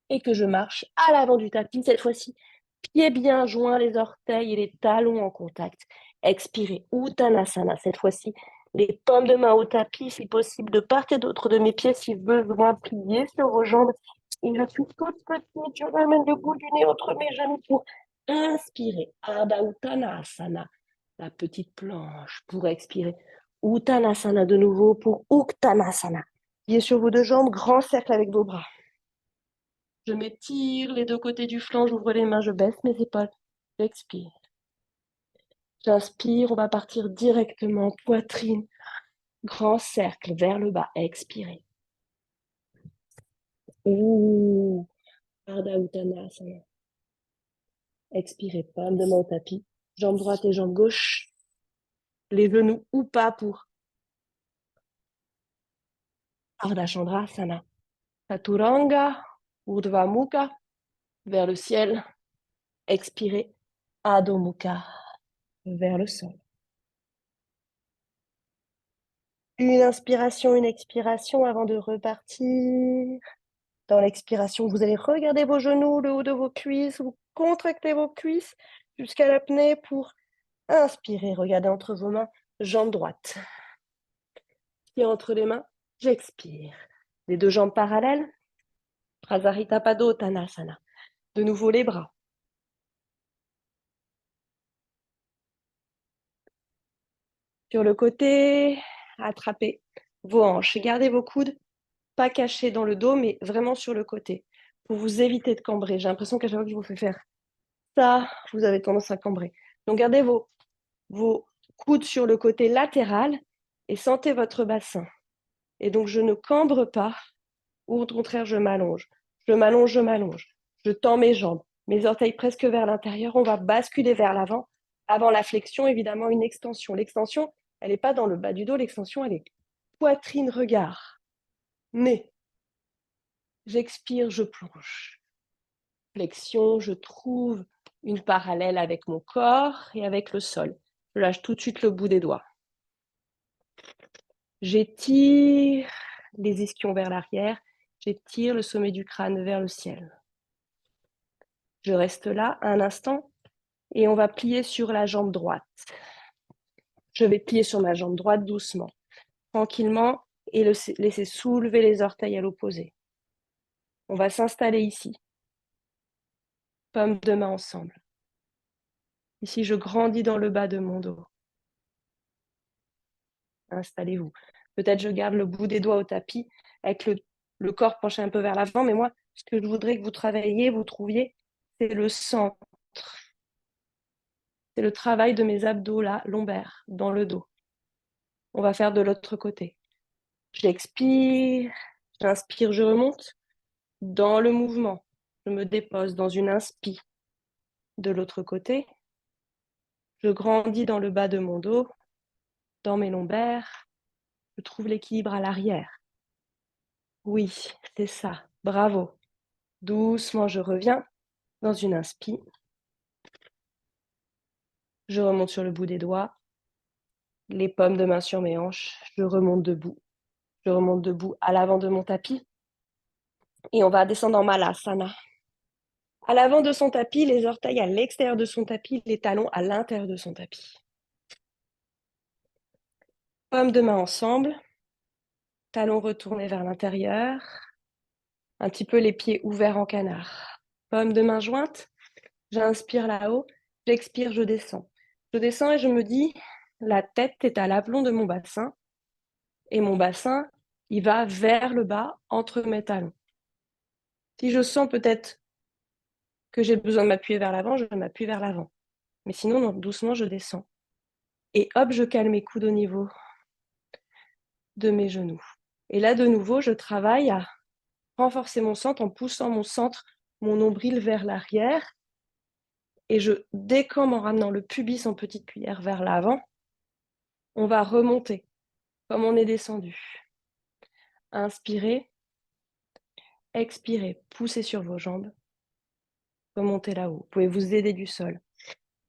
et que je marche à l'avant du tapis, cette fois-ci, pieds bien joints, les orteils et les talons en contact. Expirez, Uttanasana, cette fois-ci, les paumes de main au tapis, si possible, de part et d'autre de mes pieds, si besoin, pliés sur vos jambes. Et je suis toute petite, je ramène le bout du nez entre mes genoux pour inspirer, Ardha Uttanasana, la petite planche pour expirer. Uttanasana de nouveau pour Uttanasana. Pieds sur vos deux jambes, grand cercle avec vos bras. Je m'étire les deux côtés du flanc, j'ouvre les mains, je baisse mes épaules. J'expire. J'inspire, on va partir directement, poitrine, grand cercle vers le bas. Expirez. Ouh, Ardha Uttanasana. Expirez, paume de main au tapis, jambe droite et jambe gauche. Les genoux ou pas pour Ardha Chandrasana. Chaturanga, Urdhva Mukha, vers le ciel. Expirez, Adho Mukha, vers le sol. Une inspiration, une expiration avant de repartir. Dans l'expiration, vous allez regarder vos genoux, le haut de vos cuisses, vous contractez vos cuisses jusqu'à l'apnée pour inspirer. Regardez entre vos mains, jambe droite. Pied entre les mains, j'expire. Les deux jambes parallèles, Prasarita Padottanasana. De nouveau les bras. Sur le côté, attrapez vos hanches. Gardez vos coudes pas cachés dans le dos, mais vraiment sur le côté, pour vous éviter de cambrer. J'ai l'impression qu'à chaque fois que je vous fais faire ça, vous avez tendance à cambrer. Donc gardez vos coudes sur le côté latéral et sentez votre bassin. Et donc je ne cambre pas, ou au contraire je m'allonge. Je m'allonge, je m'allonge. Je tends mes jambes, mes orteils presque vers l'intérieur. On va basculer vers l'avant. Avant la flexion, évidemment, une extension. L'extension, elle n'est pas dans le bas du dos. L'extension, elle est poitrine, regard, nez. J'expire, je plonge. Flexion, je trouve une parallèle avec mon corps et avec le sol. Je lâche tout de suite le bout des doigts. J'étire les ischions vers l'arrière. J'étire le sommet du crâne vers le ciel. Je reste là un instant et on va plier sur la jambe droite. Je vais plier sur ma jambe droite doucement. Tranquillement, et laissez soulever les orteils à l'opposé. On va s'installer ici. Paumes de main ensemble. Ici, je grandis dans le bas de mon dos. Installez-vous. Peut-être je garde le bout des doigts au tapis avec le corps penché un peu vers l'avant, mais moi, ce que je voudrais que vous travailliez, vous trouviez, c'est le centre. C'est le travail de mes abdos là, lombaires, dans le dos. On va faire de l'autre côté. J'expire, j'inspire, je remonte dans le mouvement. Je me dépose dans une inspi. De l'autre côté, je grandis dans le bas de mon dos, dans mes lombaires. Je trouve l'équilibre à l'arrière. Oui, c'est ça. Bravo. Doucement, je reviens dans une inspi. Je remonte sur le bout des doigts, les paumes de main sur mes hanches. Je remonte debout. Je remonte debout à l'avant de mon tapis. Et on va descendre en Malasana. À l'avant de son tapis, les orteils à l'extérieur de son tapis, les talons à l'intérieur de son tapis. Paumes de main ensemble, talons retournés vers l'intérieur, un petit peu les pieds ouverts en canard. Paumes de main jointes, j'inspire là-haut, j'expire, je descends. Je descends et je me dis, la tête est à l'aplomb de mon bassin et mon bassin, il va vers le bas entre mes talons. Si je sens peut-être que j'ai besoin de m'appuyer vers l'avant, je m'appuie vers l'avant. Mais sinon, doucement, je descends. Et hop, je cale mes coudes au niveau de mes genoux. Et là, de nouveau, je travaille à renforcer mon centre en poussant mon centre, mon nombril vers l'arrière. Et je décambe en ramenant le pubis en petite cuillère vers l'avant. On va remonter comme on est descendu. Inspirez, expirez, poussez sur vos jambes. Remontez là-haut. Vous pouvez vous aider du sol.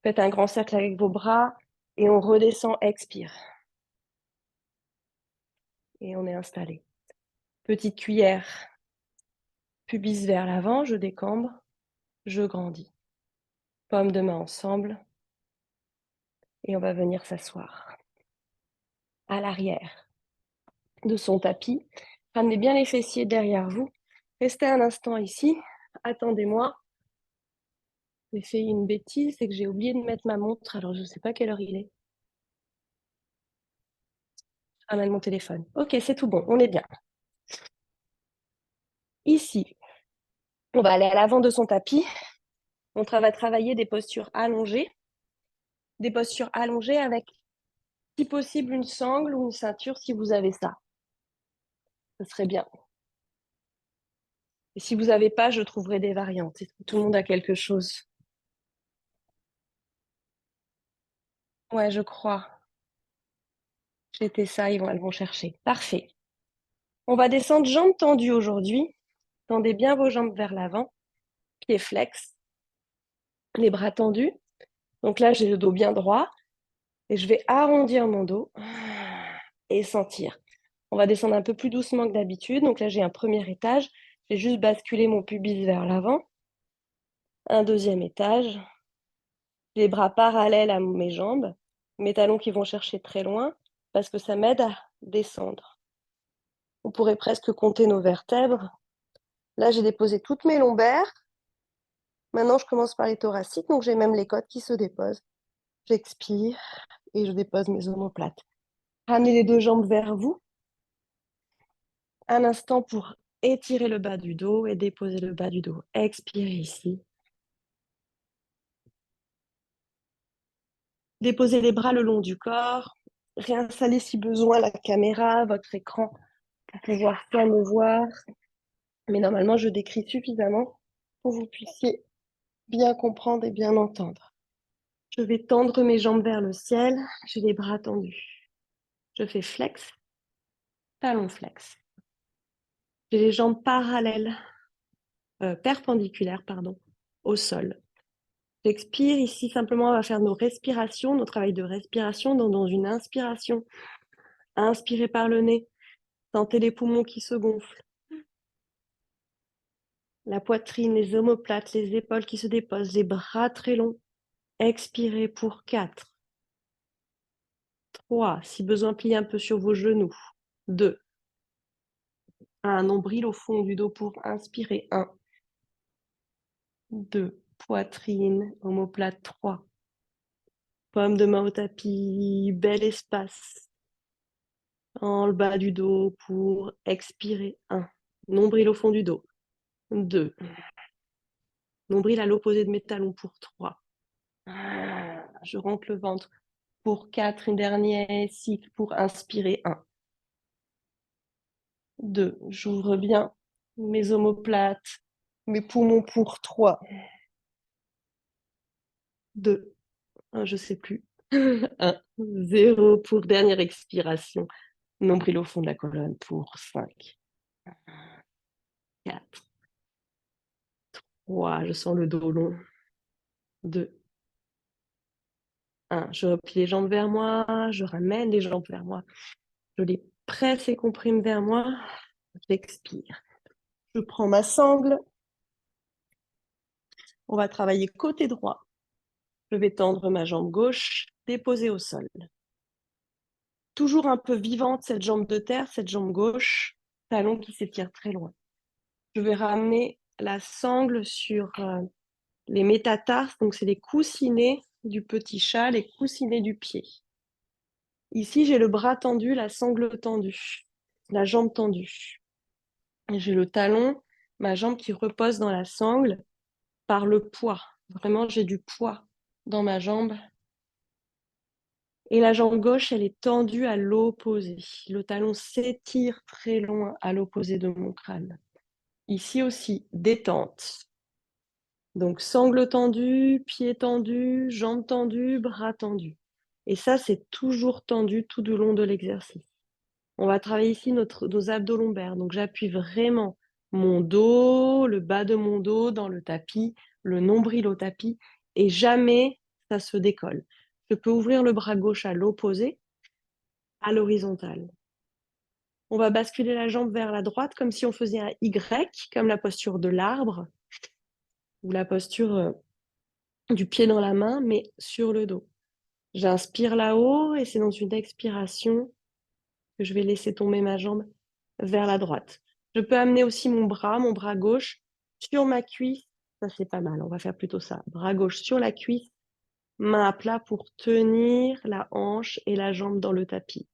Faites un grand cercle avec vos bras et on redescend, expire. Et on est installé. Petite cuillère, pubis vers l'avant, je décambre, je grandis. Paumes de main ensemble et on va venir s'asseoir à l'arrière de son tapis. Ramenez bien les fessiers derrière vous. Restez un instant ici. Attendez-moi. J'ai fait une bêtise, c'est que j'ai oublié de mettre ma montre. Alors, je ne sais pas quelle heure il est. Je ramène mon téléphone. Ok, c'est tout bon. On est bien. Ici, on va aller à l'avant de son tapis. On va travailler des postures allongées. Des postures allongées avec, si possible, une sangle ou une ceinture si vous avez ça. Ce serait bien. Et si vous n'avez pas, je trouverai des variantes. Tout le monde a quelque chose. Ouais, je crois. C'était ça, elles vont chercher. Parfait. On va descendre jambes tendues aujourd'hui. Tendez bien vos jambes vers l'avant. Pieds flex. Les bras tendus. Donc là, j'ai le dos bien droit. Et je vais arrondir mon dos et sentir. On va descendre un peu plus doucement que d'habitude. Donc là, j'ai un premier étage. J'ai juste basculé mon pubis vers l'avant. Un deuxième étage. Les bras parallèles à mes jambes. Mes talons qui vont chercher très loin parce que ça m'aide à descendre. On pourrait presque compter nos vertèbres. Là, j'ai déposé toutes mes lombaires. Maintenant, je commence par les thoraciques. Donc, j'ai même les côtes qui se déposent. J'expire et je dépose mes omoplates. Ramenez les deux jambes vers vous. Un instant pour étirer le bas du dos et déposer le bas du dos. Expirez ici. Déposez les bras le long du corps. Réinstallez si besoin la caméra, votre écran pour pouvoir bien me voir. Mais normalement, je décris suffisamment pour que vous puissiez bien comprendre et bien entendre. Je vais tendre mes jambes vers le ciel. J'ai les bras tendus. Je fais flex, talon flex. J'ai les jambes parallèles, perpendiculaires, pardon, au sol. J'expire ici, simplement, on va faire nos respirations, nos travails de respiration dans une inspiration. Inspirez par le nez, sentez les poumons qui se gonflent. La poitrine, les omoplates, les épaules qui se déposent, les bras très longs. Expirez pour 4, 3, si besoin, pliez un peu sur vos genoux. 2, Un nombril au fond du dos pour inspirer. 1, 2, poitrine, omoplate 3. Paume de main au tapis, bel espace. En le bas du dos pour expirer. 1. Nombril au fond du dos. 2. Nombril à l'opposé de mes talons pour 3. Je rentre le ventre pour 4. Une dernière cycle pour inspirer. 1. 2. J'ouvre bien mes omoplates, mes poumons pour 3. 2. Je sais plus. 1. 0 pour dernière expiration. Nombril au fond de la colonne pour 5. 4. 3. Je sens le dos long. 2. 1. Je replie les jambes vers moi. Je ramène les jambes vers moi. Je les presse et comprime vers moi. J'expire. Je prends ma sangle. On va travailler côté droit. Je vais tendre ma jambe gauche, déposer au sol. Toujours un peu vivante cette jambe de terre, cette jambe gauche, talon qui s'étire très loin. Je vais ramener la sangle sur les métatarses, donc c'est les coussinets du petit chat, les coussinets du pied. Ici, j'ai le bras tendu, la sangle tendue, la jambe tendue. J'ai le talon, ma jambe qui repose dans la sangle par le poids. Vraiment, j'ai du poids dans ma jambe. Et la jambe gauche, elle est tendue à l'opposé. Le talon s'étire très loin à l'opposé de mon crâne. Ici aussi, détente. Donc, sangle tendue, pied tendu, jambes tendues, bras tendus. Et ça, c'est toujours tendu tout du long de l'exercice. On va travailler ici nos abdos lombaires. Donc, j'appuie vraiment mon dos, le bas de mon dos dans le tapis, le nombril au tapis, et jamais ça se décolle. Je peux ouvrir le bras gauche à l'opposé, à l'horizontale. On va basculer la jambe vers la droite comme si on faisait un Y, comme la posture de l'arbre, ou la posture du pied dans la main, mais sur le dos. J'inspire là-haut et c'est dans une expiration que je vais laisser tomber ma jambe vers la droite. Je peux amener aussi mon bras gauche sur ma cuisse. Ça, c'est pas mal. On va faire plutôt ça. Bras gauche sur la cuisse, main à plat pour tenir la hanche et la jambe dans le tapis.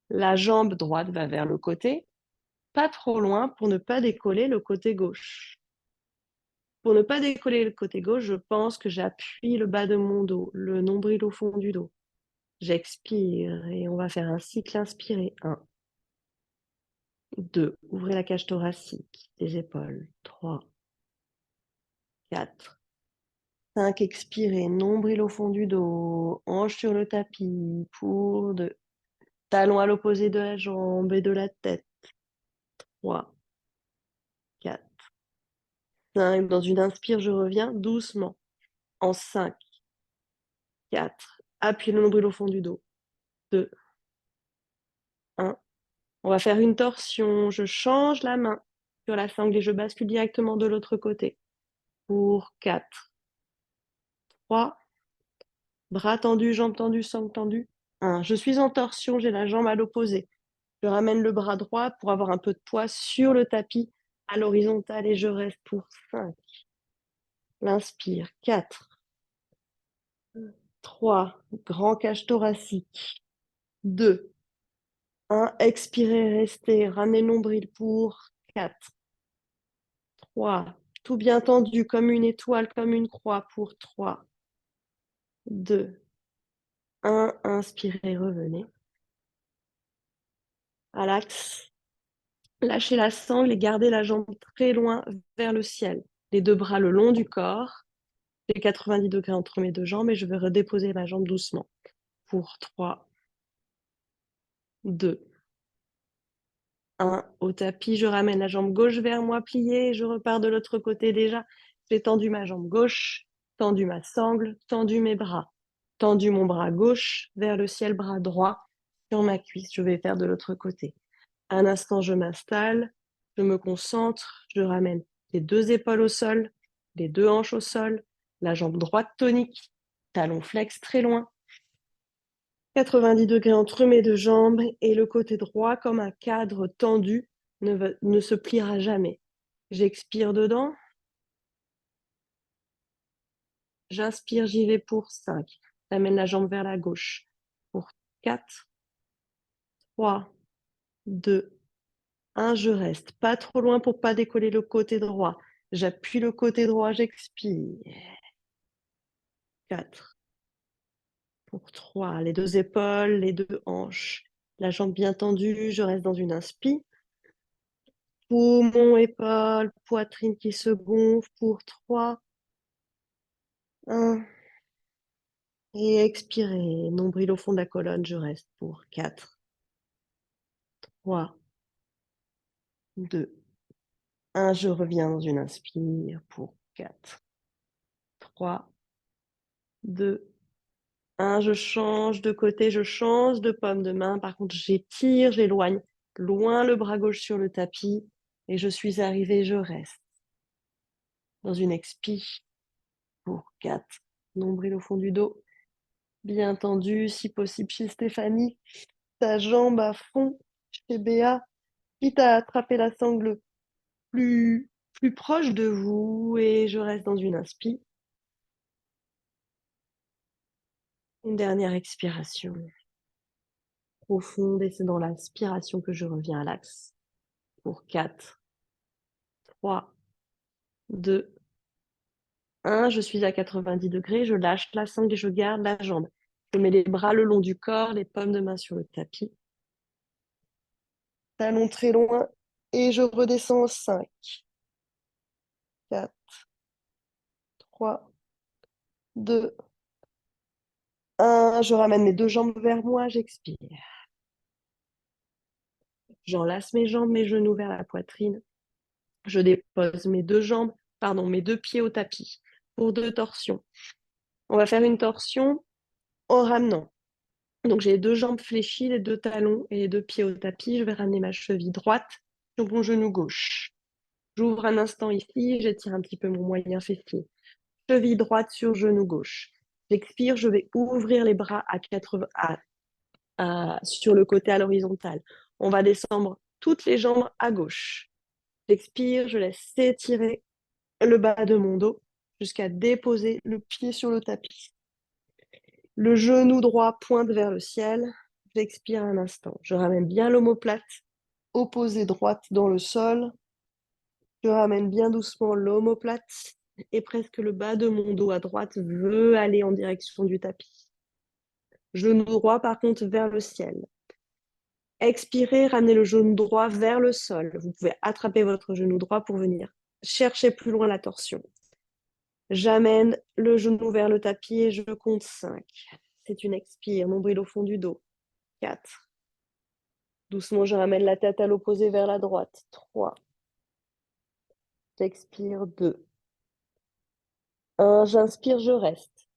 La jambe droite va vers le côté, pas trop loin pour ne pas décoller le côté gauche. Pour ne pas décoller le côté gauche, je pense que j'appuie le bas de mon dos, le nombril au fond du dos. J'expire et on va faire un cycle inspiré. 1, 2, ouvrez la cage thoracique, les épaules. 3, 4, 5, expirez, nombril au fond du dos, hanche sur le tapis pour 2, talon à l'opposé de la jambe et de la tête. 3, 4, 5, dans une inspire, je reviens doucement. En 5, 4, appuyez le nombril au fond du dos. 2, 1. On va faire une torsion. Je change la main sur la sangle et je bascule directement de l'autre côté. Pour 4, 3, bras tendus, jambes tendues, sangle tendue. 1. Je suis en torsion, j'ai la jambe à l'opposé. Je ramène le bras droit pour avoir un peu de poids sur le tapis à l'horizontale et je reste pour 5. L'inspire. 4, 3, grand cage thoracique. 2, 1, expirez, restez, ramenez le nombril pour 4, 3, tout bien tendu comme une étoile, comme une croix pour 3, 2, 1, inspirez, revenez. À l'axe, lâchez la sangle et gardez la jambe très loin vers le ciel. Les deux bras le long du corps. J'ai 90 degrés entre mes deux jambes et je vais redéposer ma jambe doucement. Pour 3, 2, 1. Au tapis, je ramène la jambe gauche vers moi pliée et je repars de l'autre côté déjà. J'ai tendu ma jambe gauche, tendu ma sangle, tendu mes bras. Tendu mon bras gauche vers le ciel, bras droit sur ma cuisse. Je vais faire de l'autre côté. Un instant, je m'installe, je me concentre, je ramène les deux épaules au sol, les deux hanches au sol, la jambe droite tonique, talon flex très loin. 90 degrés entre mes deux jambes et le côté droit comme un cadre tendu ne se pliera jamais. J'expire dedans. J'inspire, j'y vais pour 5. J'amène la jambe vers la gauche. Pour 4, 3, 2, 1. Je reste pas trop loin pour pas décoller le côté droit. J'appuie le côté droit, j'expire. 4, pour 3. Les deux épaules, les deux hanches. La jambe bien tendue, je reste dans une inspi. Poumon, épaule, poitrine qui se gonfle pour 3, 1. Et expirez, nombril au fond de la colonne, je reste pour 4, 3, 2, 1. Je reviens dans une inspire pour 4, 3, 2, 1. Je change de côté, je change de paume de main. Par contre, j'étire, j'éloigne loin le bras gauche sur le tapis et je suis arrivée, je reste dans une expi pour 4. Nombril au fond du dos, bien tendu, si possible chez Stéphanie. Ta jambe à fond chez Béa, quitte à attraper la sangle plus proche de vous et je reste dans une inspi. Une dernière expiration profonde et c'est dans l'inspiration que je reviens à l'axe pour 4, 3, 2, 1. Je suis à 90 degrés, je lâche la sangle et je garde la jambe. Je mets les bras le long du corps, les paumes de main sur le tapis. Talons très loin et je redescends 5, 4, 3, 2, 1. Je ramène mes deux jambes vers moi, j'expire. J'enlace mes jambes, mes genoux vers la poitrine. Je dépose mes deux pieds au tapis pour 2 torsions. On va faire une torsion en ramenant. Donc j'ai les deux jambes fléchies, les deux talons et les deux pieds au tapis. Je vais ramener ma cheville droite sur mon genou gauche. J'ouvre un instant ici, j'étire un petit peu mon moyen fessier. Cheville droite sur genou gauche. J'expire, je vais ouvrir les bras à 80, sur le côté à l'horizontale. On va descendre toutes les jambes à gauche. J'expire, je laisse s'étirer le bas de mon dos jusqu'à déposer le pied sur le tapis. Le genou droit pointe vers le ciel. J'expire un instant. Je ramène bien l'omoplate opposée droite dans le sol. Je ramène bien doucement l'omoplate et presque le bas de mon dos à droite veut aller en direction du tapis. Genou droit par contre vers le ciel. Expirez, ramenez le genou droit vers le sol. Vous pouvez attraper votre genou droit pour venir chercher plus loin la torsion. J'amène le genou vers le tapis et je compte 5. C'est une expire, nombril au fond du dos. 4. Doucement, je ramène la tête à l'opposé vers la droite. 3. J'expire. 2. 1. J'inspire, je reste.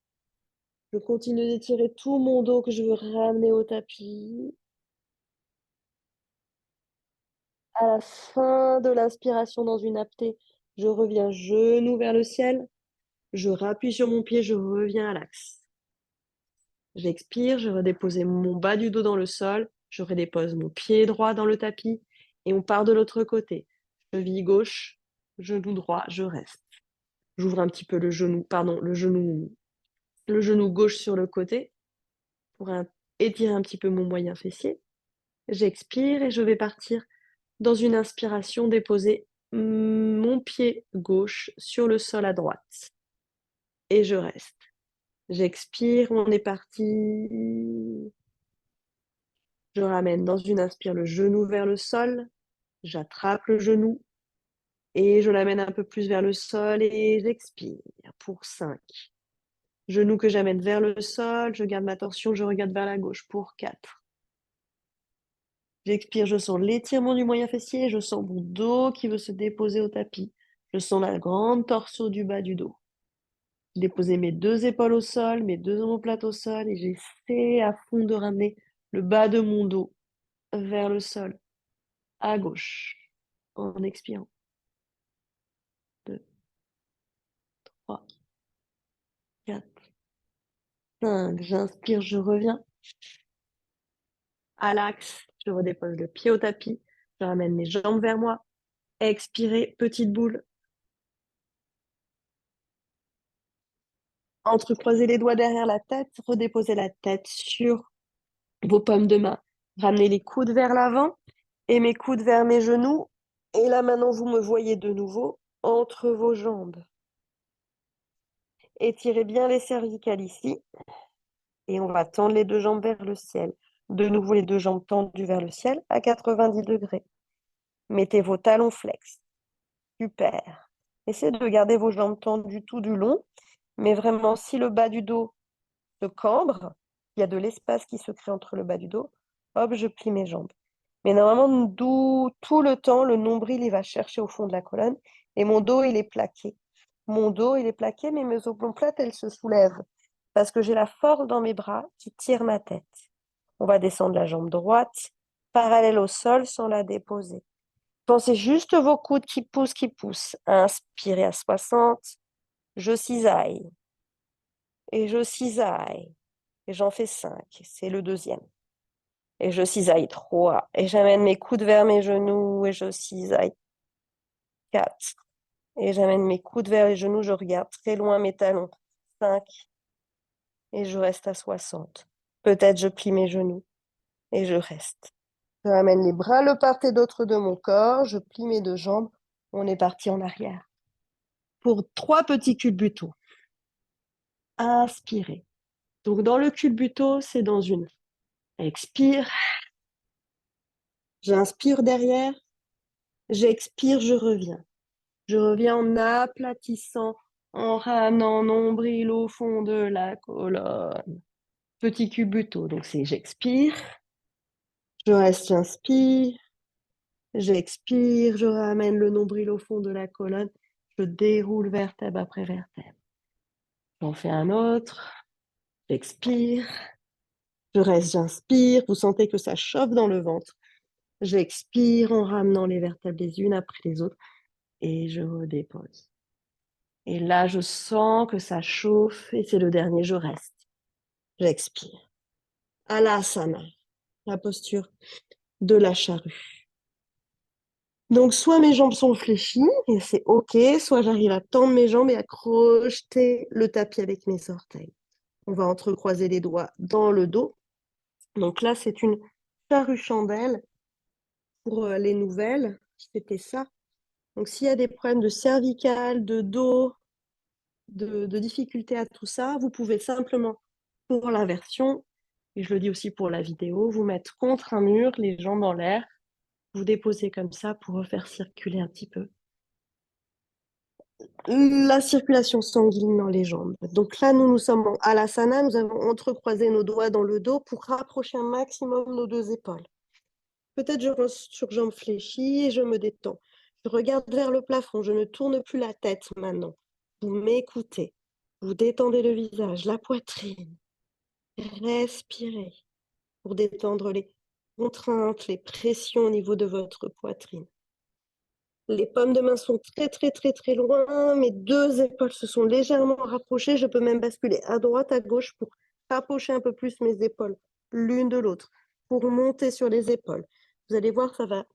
Je continue d'étirer tout mon dos que je veux ramener au tapis. À la fin de l'inspiration dans une apnée, je reviens genou vers le ciel. Je rappuie sur mon pied, je reviens à l'axe. J'expire, je redépose mon bas du dos dans le sol, je redépose mon pied droit dans le tapis et on part de l'autre côté. Cheville gauche, genou droit, je reste. J'ouvre un petit peu le genou gauche sur le côté pour étirer un petit peu mon moyen fessier. J'expire et je vais partir dans une inspiration, déposer mon pied gauche sur le sol à droite. Et je reste. J'expire, on est parti. Je ramène dans une inspire le genou vers le sol. J'attrape le genou et je l'amène un peu plus vers le sol et j'expire pour 5. Genou que j'amène vers le sol, je garde ma torsion, je regarde vers la gauche pour 4. J'expire, je sens l'étirement du moyen fessier, je sens mon dos qui veut se déposer au tapis. Je sens la grande torsion du bas du dos. Déposer mes deux épaules au sol, mes deux omoplates au sol et j'essaie à fond de ramener le bas de mon dos vers le sol, à gauche, en expirant. 2, 3, 4, 5. J'inspire, je reviens à l'axe. Je redépose le pied au tapis. Je ramène mes jambes vers moi. Expirez, petite boule. Entrecroisez les doigts derrière la tête. Redéposez la tête sur vos paumes de main. Ramenez les coudes vers l'avant et mes coudes vers mes genoux. Et là, maintenant, vous me voyez de nouveau entre vos jambes. Étirez bien les cervicales ici. Et on va tendre les deux jambes vers le ciel. De nouveau, les deux jambes tendues vers le ciel à 90 degrés. Mettez vos talons flex. Super. Essayez de garder vos jambes tendues tout du long. Mais vraiment, si le bas du dos se cambre, il y a de l'espace qui se crée entre le bas du dos, hop, je plie mes jambes. Mais normalement, d'où tout le temps, le nombril, il va chercher au fond de la colonne et mon dos, il est plaqué. Mon dos, il est plaqué, mais mes omoplates, elles se soulèvent parce que j'ai la force dans mes bras qui tire ma tête. On va descendre la jambe droite, parallèle au sol sans la déposer. Pensez juste vos coudes qui poussent, qui poussent. Inspirez à 60, je cisaille. Et je cisaille. Et j'en fais 5. C'est le deuxième. Et je cisaille 3. Et j'amène mes coudes vers mes genoux et je cisaille 4. Et j'amène mes coudes vers les genoux, je regarde très loin mes talons. 5. Et je reste à 60. Peut-être je plie mes genoux et je reste. Je ramène les bras le part et d'autre de mon corps, je plie mes deux jambes. On est parti en arrière. Pour 3 petits culbutos. Inspirez. Donc dans le culbuto, c'est dans une. Expire. J'inspire derrière. J'expire, je reviens. Je reviens en aplatissant, en ramenant nombril au fond de la colonne. Petit culbuto, donc c'est j'expire, je reste, j'inspire, j'expire, je ramène le nombril au fond de la colonne, je déroule vertèbre après vertèbre. J'en fais un autre, j'expire, je reste, j'inspire, vous sentez que ça chauffe dans le ventre. J'expire en ramenant les vertèbres les unes après les autres et je redépose. Et là, je sens que ça chauffe et c'est le dernier, je reste. J'expire. Alasana, la posture de la charrue. Donc, soit mes jambes sont fléchies et c'est OK, soit j'arrive à tendre mes jambes et à crocheter le tapis avec mes orteils. On va entrecroiser les doigts dans le dos. Donc là, c'est une charrue chandelle pour les nouvelles. C'était ça. Donc, s'il y a des problèmes de cervicale, de dos, de difficulté à tout ça, vous pouvez simplement, pour l'inversion, et je le dis aussi pour la vidéo, vous mettre contre un mur, les jambes en l'air, vous déposez comme ça pour refaire circuler un petit peu la circulation sanguine dans les jambes. Donc là, nous sommes en Alasana, nous avons entrecroisé nos doigts dans le dos pour rapprocher un maximum nos deux épaules. Peut-être je reste sur jambes fléchies et je me détends. Je regarde vers le plafond, je ne tourne plus la tête maintenant. Vous m'écoutez, vous détendez le visage, la poitrine. Respirez pour détendre les contraintes, les pressions au niveau de votre poitrine. Les paumes de main sont très, très, très, très loin. Mes deux épaules se sont légèrement rapprochées. Je peux même basculer à droite, à gauche pour rapprocher un peu plus mes épaules l'une de l'autre, pour monter sur les épaules. Vous allez voir, ça va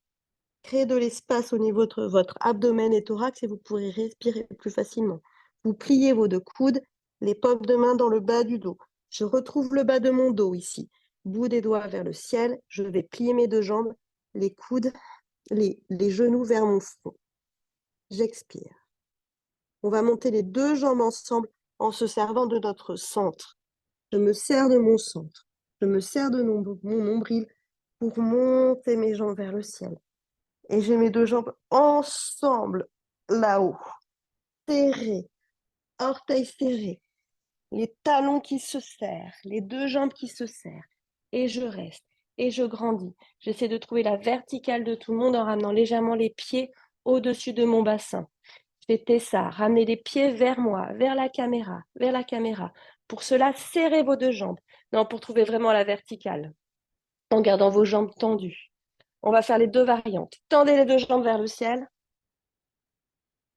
créer de l'espace au niveau de votre abdomen et thorax et vous pourrez respirer plus facilement. Vous pliez vos deux coudes, les paumes de main dans le bas du dos. Je retrouve le bas de mon dos ici. Bout des doigts vers le ciel. Je vais plier mes deux jambes, les coudes, les genoux vers mon front. J'expire. On va monter les deux jambes ensemble en se servant de notre centre. Je me sers de mon centre. Je me sers de mon nombril pour monter mes jambes vers le ciel. Et j'ai mes deux jambes ensemble, là-haut, serrées, orteils serrés, les talons qui se serrent, les deux jambes qui se serrent. Et je reste, et je grandis. J'essaie de trouver la verticale de tout le monde en ramenant légèrement les pieds au-dessus de mon bassin. Faites ça, ramenez les pieds vers moi, vers la caméra, vers la caméra. Pour cela, serrez vos deux jambes. Non, pour trouver vraiment la verticale, en gardant vos jambes tendues. On va faire les deux variantes. Tendez les deux jambes vers le ciel.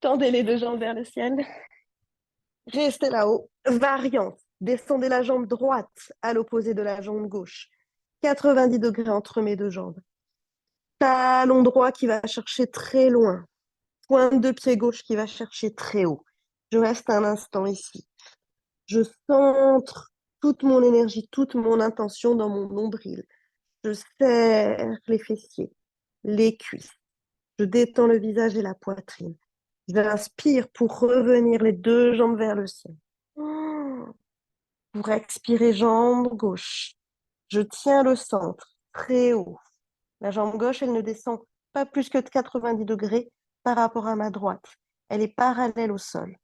Tendez les deux jambes vers le ciel. Restez là-haut. Variante. Descendez la jambe droite à l'opposé de la jambe gauche. 90 degrés entre mes deux jambes. Talon droit qui va chercher très loin. Pointe de pied gauche qui va chercher très haut. Je reste un instant ici. Je centre toute mon énergie, toute mon intention dans mon nombril. Je serre les fessiers, les cuisses. Je détends le visage et la poitrine. J'inspire pour revenir les deux jambes vers le ciel. Pour expirer, jambe gauche. Je tiens le centre, très haut. La jambe gauche, elle ne descend pas plus que de 90 degrés par rapport à ma droite. Elle est parallèle au sol.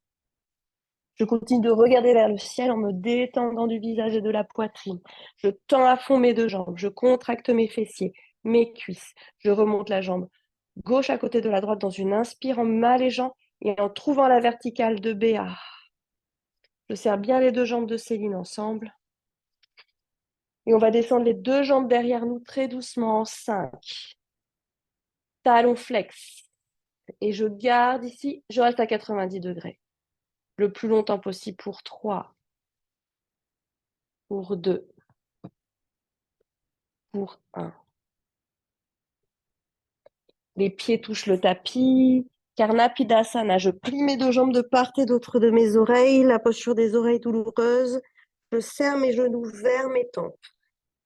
Je continue de regarder vers le ciel en me détendant du visage et de la poitrine. Je tends à fond mes deux jambes. Je contracte mes fessiers, mes cuisses. Je remonte la jambe gauche à côté de la droite dans une inspire en m'allégeant et en trouvant la verticale de BA. Je serre bien les deux jambes de Céline ensemble. Et on va descendre les deux jambes derrière nous très doucement en 5. Talon flex. Et je garde ici, je reste à 90 degrés. Le plus longtemps possible pour 3, pour 2, pour 1. Les pieds touchent le tapis. Karnapidasana. Je plie mes deux jambes de part et d'autre de mes oreilles. La posture des oreilles douloureuse. Je serre mes genoux vers mes tempes.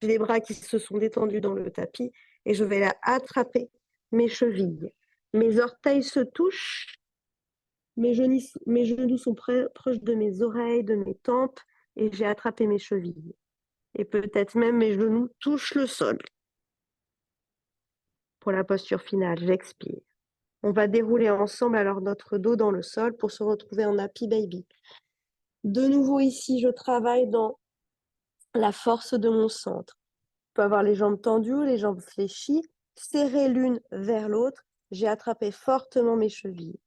J'ai les bras qui se sont détendus dans le tapis et je vais là attraper mes chevilles. Mes orteils se touchent. Mes genoux sont proches de mes oreilles, de mes tempes et j'ai attrapé mes chevilles. Et peut-être même mes genoux touchent le sol. Pour la posture finale, j'expire. On va dérouler ensemble alors notre dos dans le sol pour se retrouver en Happy Baby. De nouveau ici, je travaille dans la force de mon centre. Je peux avoir les jambes tendues, les jambes fléchies, serrées l'une vers l'autre. J'ai attrapé fortement mes chevilles.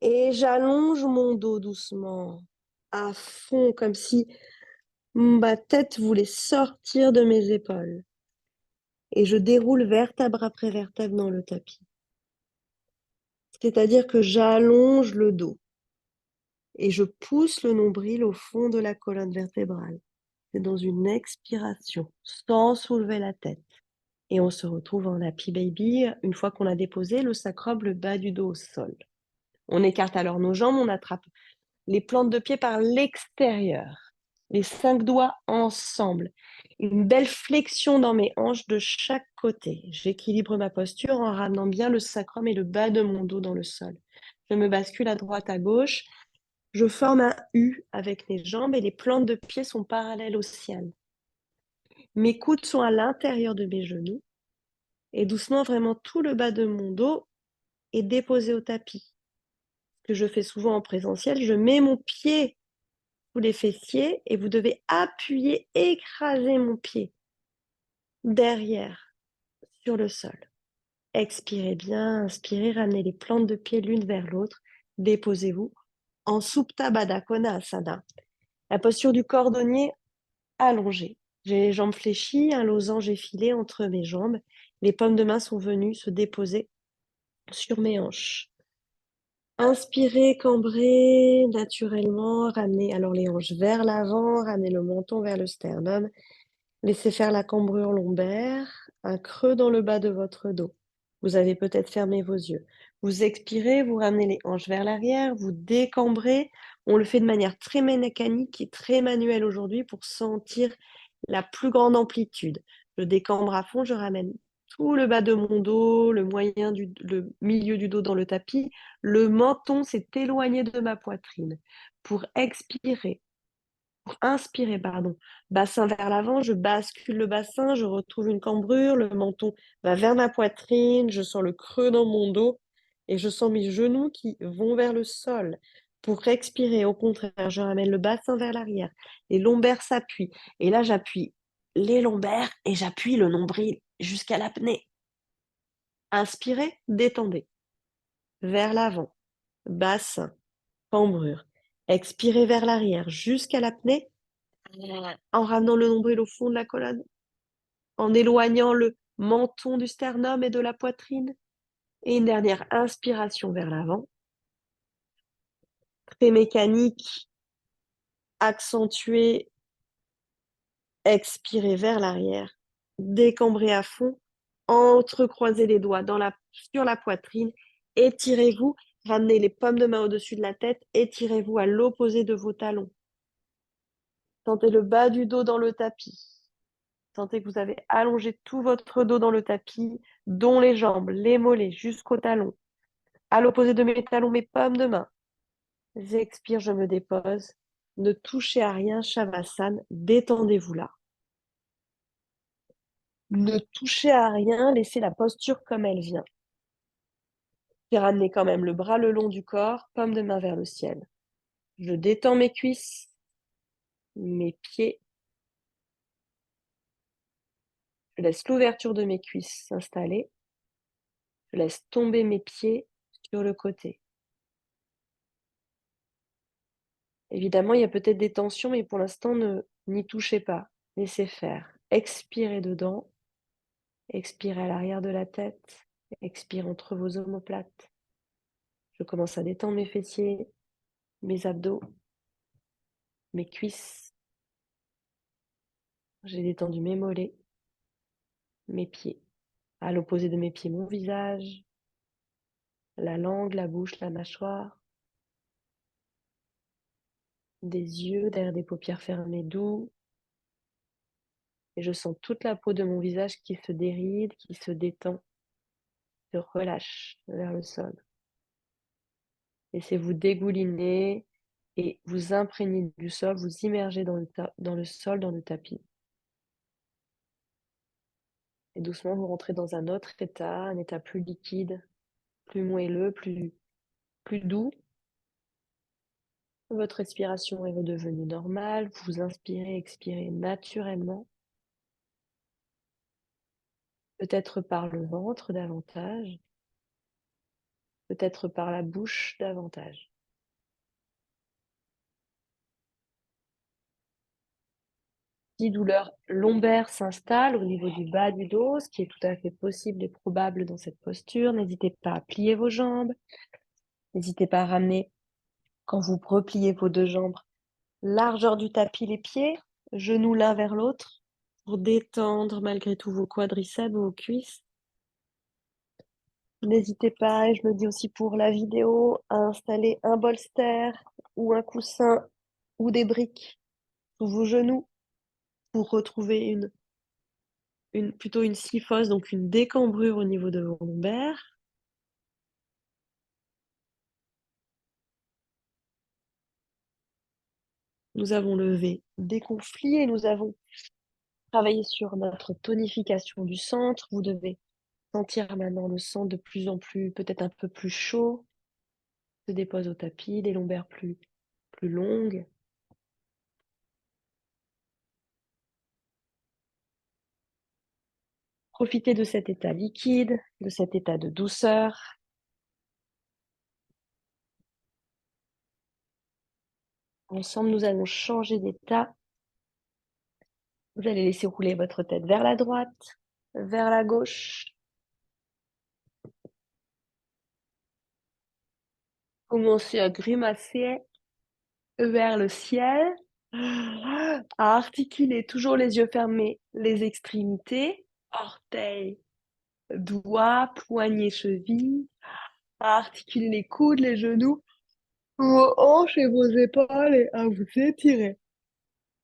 Et j'allonge mon dos doucement, à fond, comme si ma tête voulait sortir de mes épaules. Et je déroule vertèbre après vertèbre dans le tapis. C'est-à-dire que j'allonge le dos et je pousse le nombril au fond de la colonne vertébrale. C'est dans une expiration, sans soulever la tête. Et on se retrouve en Happy Baby une fois qu'on a déposé le sacrum, le bas du dos au sol. On écarte alors nos jambes, on attrape les plantes de pied par l'extérieur, les 5 doigts ensemble. Une belle flexion dans mes hanches de chaque côté. J'équilibre ma posture en ramenant bien le sacrum et le bas de mon dos dans le sol. Je me bascule à droite, à gauche. Je forme un U avec mes jambes et les plantes de pied sont parallèles au ciel. Mes coudes sont à l'intérieur de mes genoux et doucement, vraiment tout le bas de mon dos est déposé au tapis. Ce que je fais souvent en présentiel, je mets mon pied sous les fessiers et vous devez appuyer, écraser mon pied derrière sur le sol. Expirez bien, inspirez, ramenez les plantes de pied l'une vers l'autre, déposez-vous en Supta Baddha Konasana. La posture du cordonnier allongé. J'ai les jambes fléchies, un losange effilé entre mes jambes. Les paumes de main sont venues se déposer sur mes hanches. Inspirez, cambrez naturellement, ramenez alors les hanches vers l'avant, ramenez le menton vers le sternum. Laissez faire la cambrure lombaire, un creux dans le bas de votre dos. Vous avez peut-être fermé vos yeux. Vous expirez, vous ramenez les hanches vers l'arrière, vous décambrez. On le fait de manière très mécanique et très manuelle aujourd'hui pour sentir la plus grande amplitude. Je décambre à fond, je ramène tout le bas de mon dos, le milieu du dos dans le tapis. Le menton s'est éloigné de ma poitrine. Pour expirer, inspirer, pardon. Bassin vers l'avant, je bascule le bassin, je retrouve une cambrure, le menton va vers ma poitrine, je sens le creux dans mon dos et je sens mes genoux qui vont vers le sol. Pour expirer, au contraire, je ramène le bassin vers l'arrière, les lombaires s'appuient et là j'appuie les lombaires et j'appuie le nombril jusqu'à l'apnée. Inspirez, détendez. Vers l'avant, bassin, cambrure. Expirez vers l'arrière jusqu'à l'apnée en ramenant le nombril au fond de la colonne, en éloignant le menton du sternum et de la poitrine. Et une dernière inspiration vers l'avant. Très mécanique, accentuée, expirez vers l'arrière, décambrez à fond Entrecroisez les doigts sur la poitrine. Étirez-vous. Ramenez les paumes de main au-dessus de la tête. Étirez-vous à l'opposé de vos talons. Sentez le bas du dos dans le tapis. Sentez que vous avez allongé tout votre dos dans le tapis, dont les jambes, les mollets, jusqu'aux talons. À l'opposé de mes talons, mes paumes de main. J'expire, je me dépose. Ne touchez à rien, Shavasana. Détendez-vous là. Ne touchez à rien, laissez la posture comme elle vient. J'ai ramené quand même le bras le long du corps, paume de main vers le ciel. Je détends mes cuisses, mes pieds. Je laisse l'ouverture de mes cuisses s'installer. Je laisse tomber mes pieds sur le côté. Évidemment, il y a peut-être des tensions, mais pour l'instant, n'y touchez pas. Laissez faire. Expirez dedans. Expirez à l'arrière de la tête. Expire entre vos omoplates. Je commence à détendre mes fessiers, mes abdos, mes cuisses. J'ai détendu mes mollets, mes pieds. À l'opposé de mes pieds, mon visage, la langue, la bouche, la mâchoire, des yeux derrière des paupières fermées doux. Et je sens toute la peau de mon visage qui se déride, qui se détend, se relâche vers le sol. Laissez-vous dégouliner et vous imprégner du sol, vous immerger dans le sol, dans le tapis. Et doucement, vous rentrez dans un autre état, un état plus liquide, plus moelleux, plus doux. Votre respiration est redevenue normale. Vous inspirez, expirez naturellement. Peut-être par le ventre davantage. Peut-être par la bouche davantage. Si douleur lombaire s'installe au niveau du bas du dos, ce qui est tout à fait possible et probable dans cette posture, n'hésitez pas à plier vos jambes. N'hésitez pas à ramener, quand vous repliez vos deux jambes, largeur du tapis les pieds, genoux l'un vers l'autre, pour détendre malgré tout vos quadriceps, vos cuisses. N'hésitez pas, et je le dis aussi pour la vidéo, à installer un bolster ou un coussin ou des briques sous vos genoux pour retrouver plutôt une kyphose, donc une décambrure au niveau de vos lombaires. Nous avons levé des conflits et nous avons travaillé sur notre tonification du centre. Vous devez sentir maintenant le sang de plus en plus, peut-être un peu plus chaud, se dépose au tapis, les lombaires plus longues. Profitez de cet état liquide, de cet état de douceur. Ensemble, nous allons changer d'état. Vous allez laisser rouler votre tête vers la droite, vers la gauche. Commencez à grimacer vers le ciel, à articuler toujours les yeux fermés, les extrémités, orteils, doigts, poignets, chevilles, à articuler les coudes, les genoux, vos hanches et vos épaules et à vous étirer.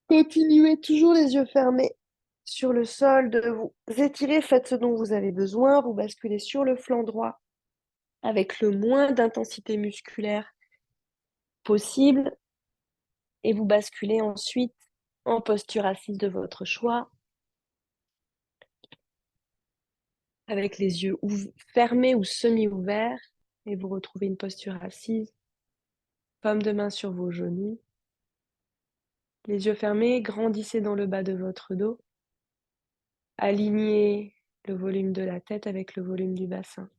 Continuez toujours les yeux fermés sur le sol, de vous étirer, faites ce dont vous avez besoin, vous basculez sur le flanc droit avec le moins d'intensité musculaire possible et vous basculez ensuite en posture assise de votre choix avec les yeux fermés ou semi-ouverts et vous retrouvez une posture assise, paume de main sur vos genoux, les yeux fermés, grandissez dans le bas de votre dos, alignez le volume de la tête avec le volume du bassin.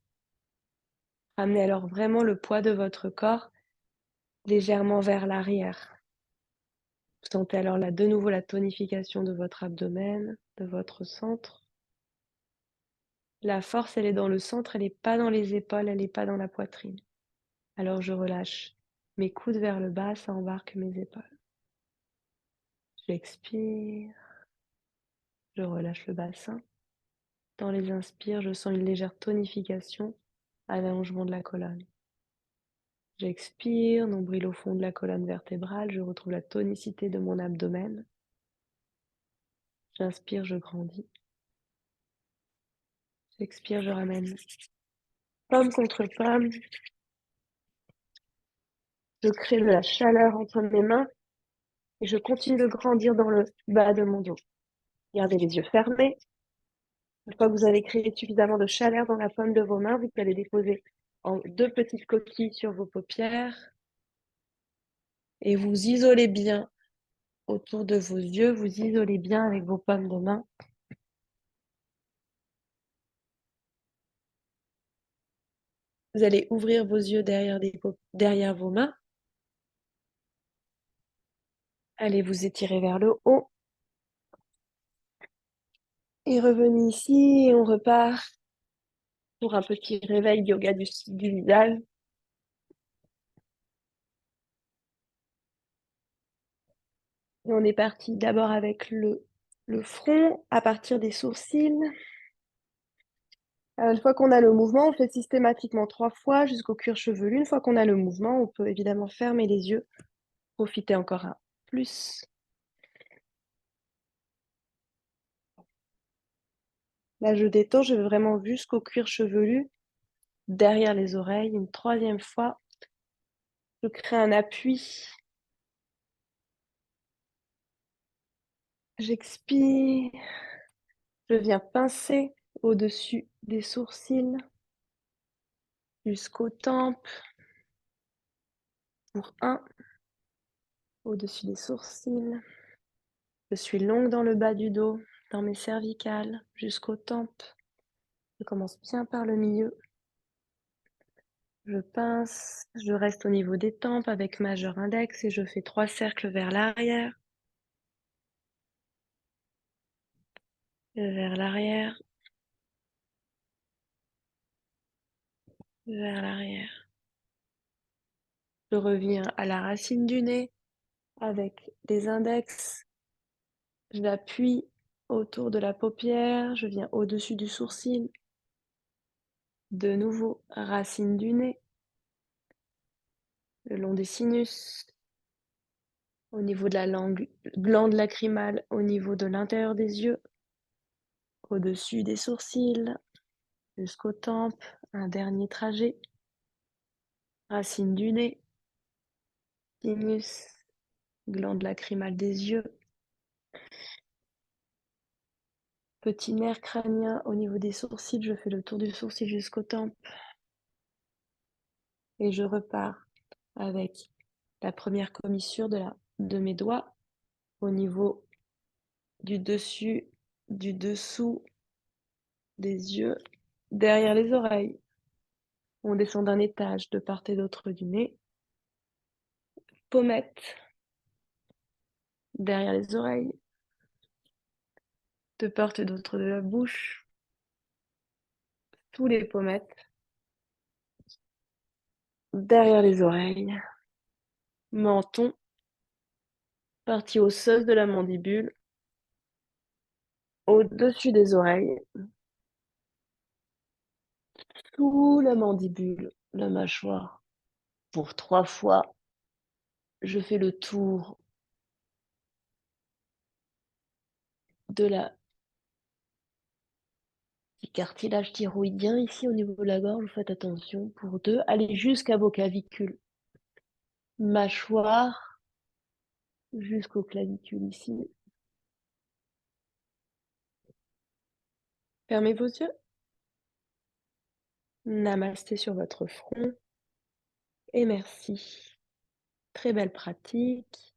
Ramenez alors vraiment le poids de votre corps légèrement vers l'arrière. Vous sentez alors là de nouveau la tonification de votre abdomen, de votre centre. La force, elle est dans le centre, elle n'est pas dans les épaules, elle n'est pas dans la poitrine. Alors je relâche mes coudes vers le bas, ça embarque mes épaules. J'expire, je relâche le bassin. Dans les inspires, je sens une légère tonification à l'allongement de la colonne. J'expire, nombril au fond de la colonne vertébrale, je retrouve la tonicité de mon abdomen. J'inspire, je grandis. J'expire, je ramène pomme contre pomme. Je crée de la chaleur entre mes mains et je continue de grandir dans le bas de mon dos. Gardez les yeux fermés. Une fois que vous avez créé suffisamment de chaleur dans la paume de vos mains, vous allez déposer en 2 petites coquilles sur vos paupières et vous isolez bien autour de vos yeux, vous isolez bien avec vos paumes de main. Vous allez ouvrir vos yeux derrière vos mains. Allez vous étirer vers le haut. Et revenez ici et on repart pour un petit réveil yoga du visage. Et on est parti d'abord avec le front à partir des sourcils. Alors, une fois qu'on a le mouvement, on fait systématiquement 3 fois jusqu'au cuir chevelu. Une fois qu'on a le mouvement, on peut évidemment fermer les yeux, profiter encore un plus. Là, je détends, je vais vraiment jusqu'au cuir chevelu, derrière les oreilles. Une 3e fois, je crée un appui. J'expire. Je viens pincer au-dessus des sourcils jusqu'aux tempes. Pour 1, au-dessus des sourcils. Je suis longue dans le bas du dos, dans mes cervicales, jusqu'aux tempes. Je commence bien par le milieu. Je pince, je reste au niveau des tempes avec majeur index et je fais 3 cercles vers l'arrière. Vers l'arrière. Vers l'arrière. Je reviens à la racine du nez avec les index. J'appuie autour de la paupière, je viens au-dessus du sourcil. De nouveau, racine du nez, le long des sinus, au niveau de la glande lacrymale, au niveau de l'intérieur des yeux, au-dessus des sourcils, jusqu'aux tempes, un dernier trajet. Racine du nez, sinus, glande lacrymale des yeux, petit nerf crânien au niveau des sourcils, je fais le tour du sourcil jusqu'aux tempes. Et je repars avec la première commissure de mes doigts au niveau du dessus, du dessous des yeux, derrière les oreilles. On descend d'un étage de part et d'autre du nez. Pommettes, derrière les oreilles, de part et d'autre de la bouche. Tous les pommettes, derrière les oreilles. Menton, partie osseuse de la mandibule, au-dessus des oreilles. Sous la mandibule, la mâchoire. Pour 3 fois, je fais le tour de du cartilage thyroïdien ici au niveau de la gorge. Faites attention. Pour 2, allez jusqu'à vos clavicules. Mâchoire jusqu'aux clavicules ici. Fermez vos yeux. Namasté sur votre front. Et merci. Très belle pratique.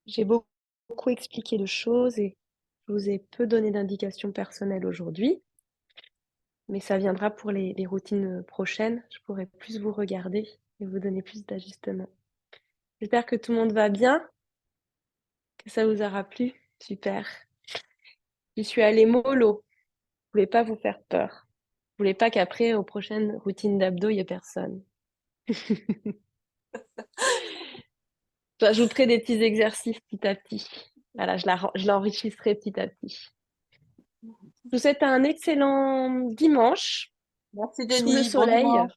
J'ai beaucoup expliqué de choses et je vous ai peu donné d'indications personnelles aujourd'hui. Mais ça viendra pour les routines prochaines. Je pourrai plus vous regarder et vous donner plus d'ajustements. J'espère que tout le monde va bien, que ça vous aura plu. Super. J'y suis allée mollo. Je voulais pas vous faire peur. Je voulais pas qu'après, aux prochaines routines d'abdos, il n'y ait personne. Je vous ferai des petits exercices petit à petit. Voilà, je l'enrichissrai petit à petit. Je vous souhaite un excellent dimanche Merci sous le Denis, bon soleil dimanche.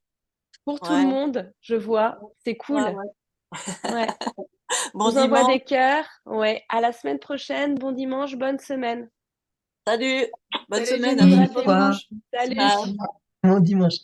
pour tout le Ouais, monde, je vois. C'est ouais, cool. ouais. Ouais. Je Bon vous envoie dimanche, des cœurs. Ouais. À la semaine prochaine. Bon dimanche, bonne semaine. salut, bonne Salut semaine, à Jenny, très bon bientôt. Bonsoir. dimanche. Salut. Ciao. Bon dimanche.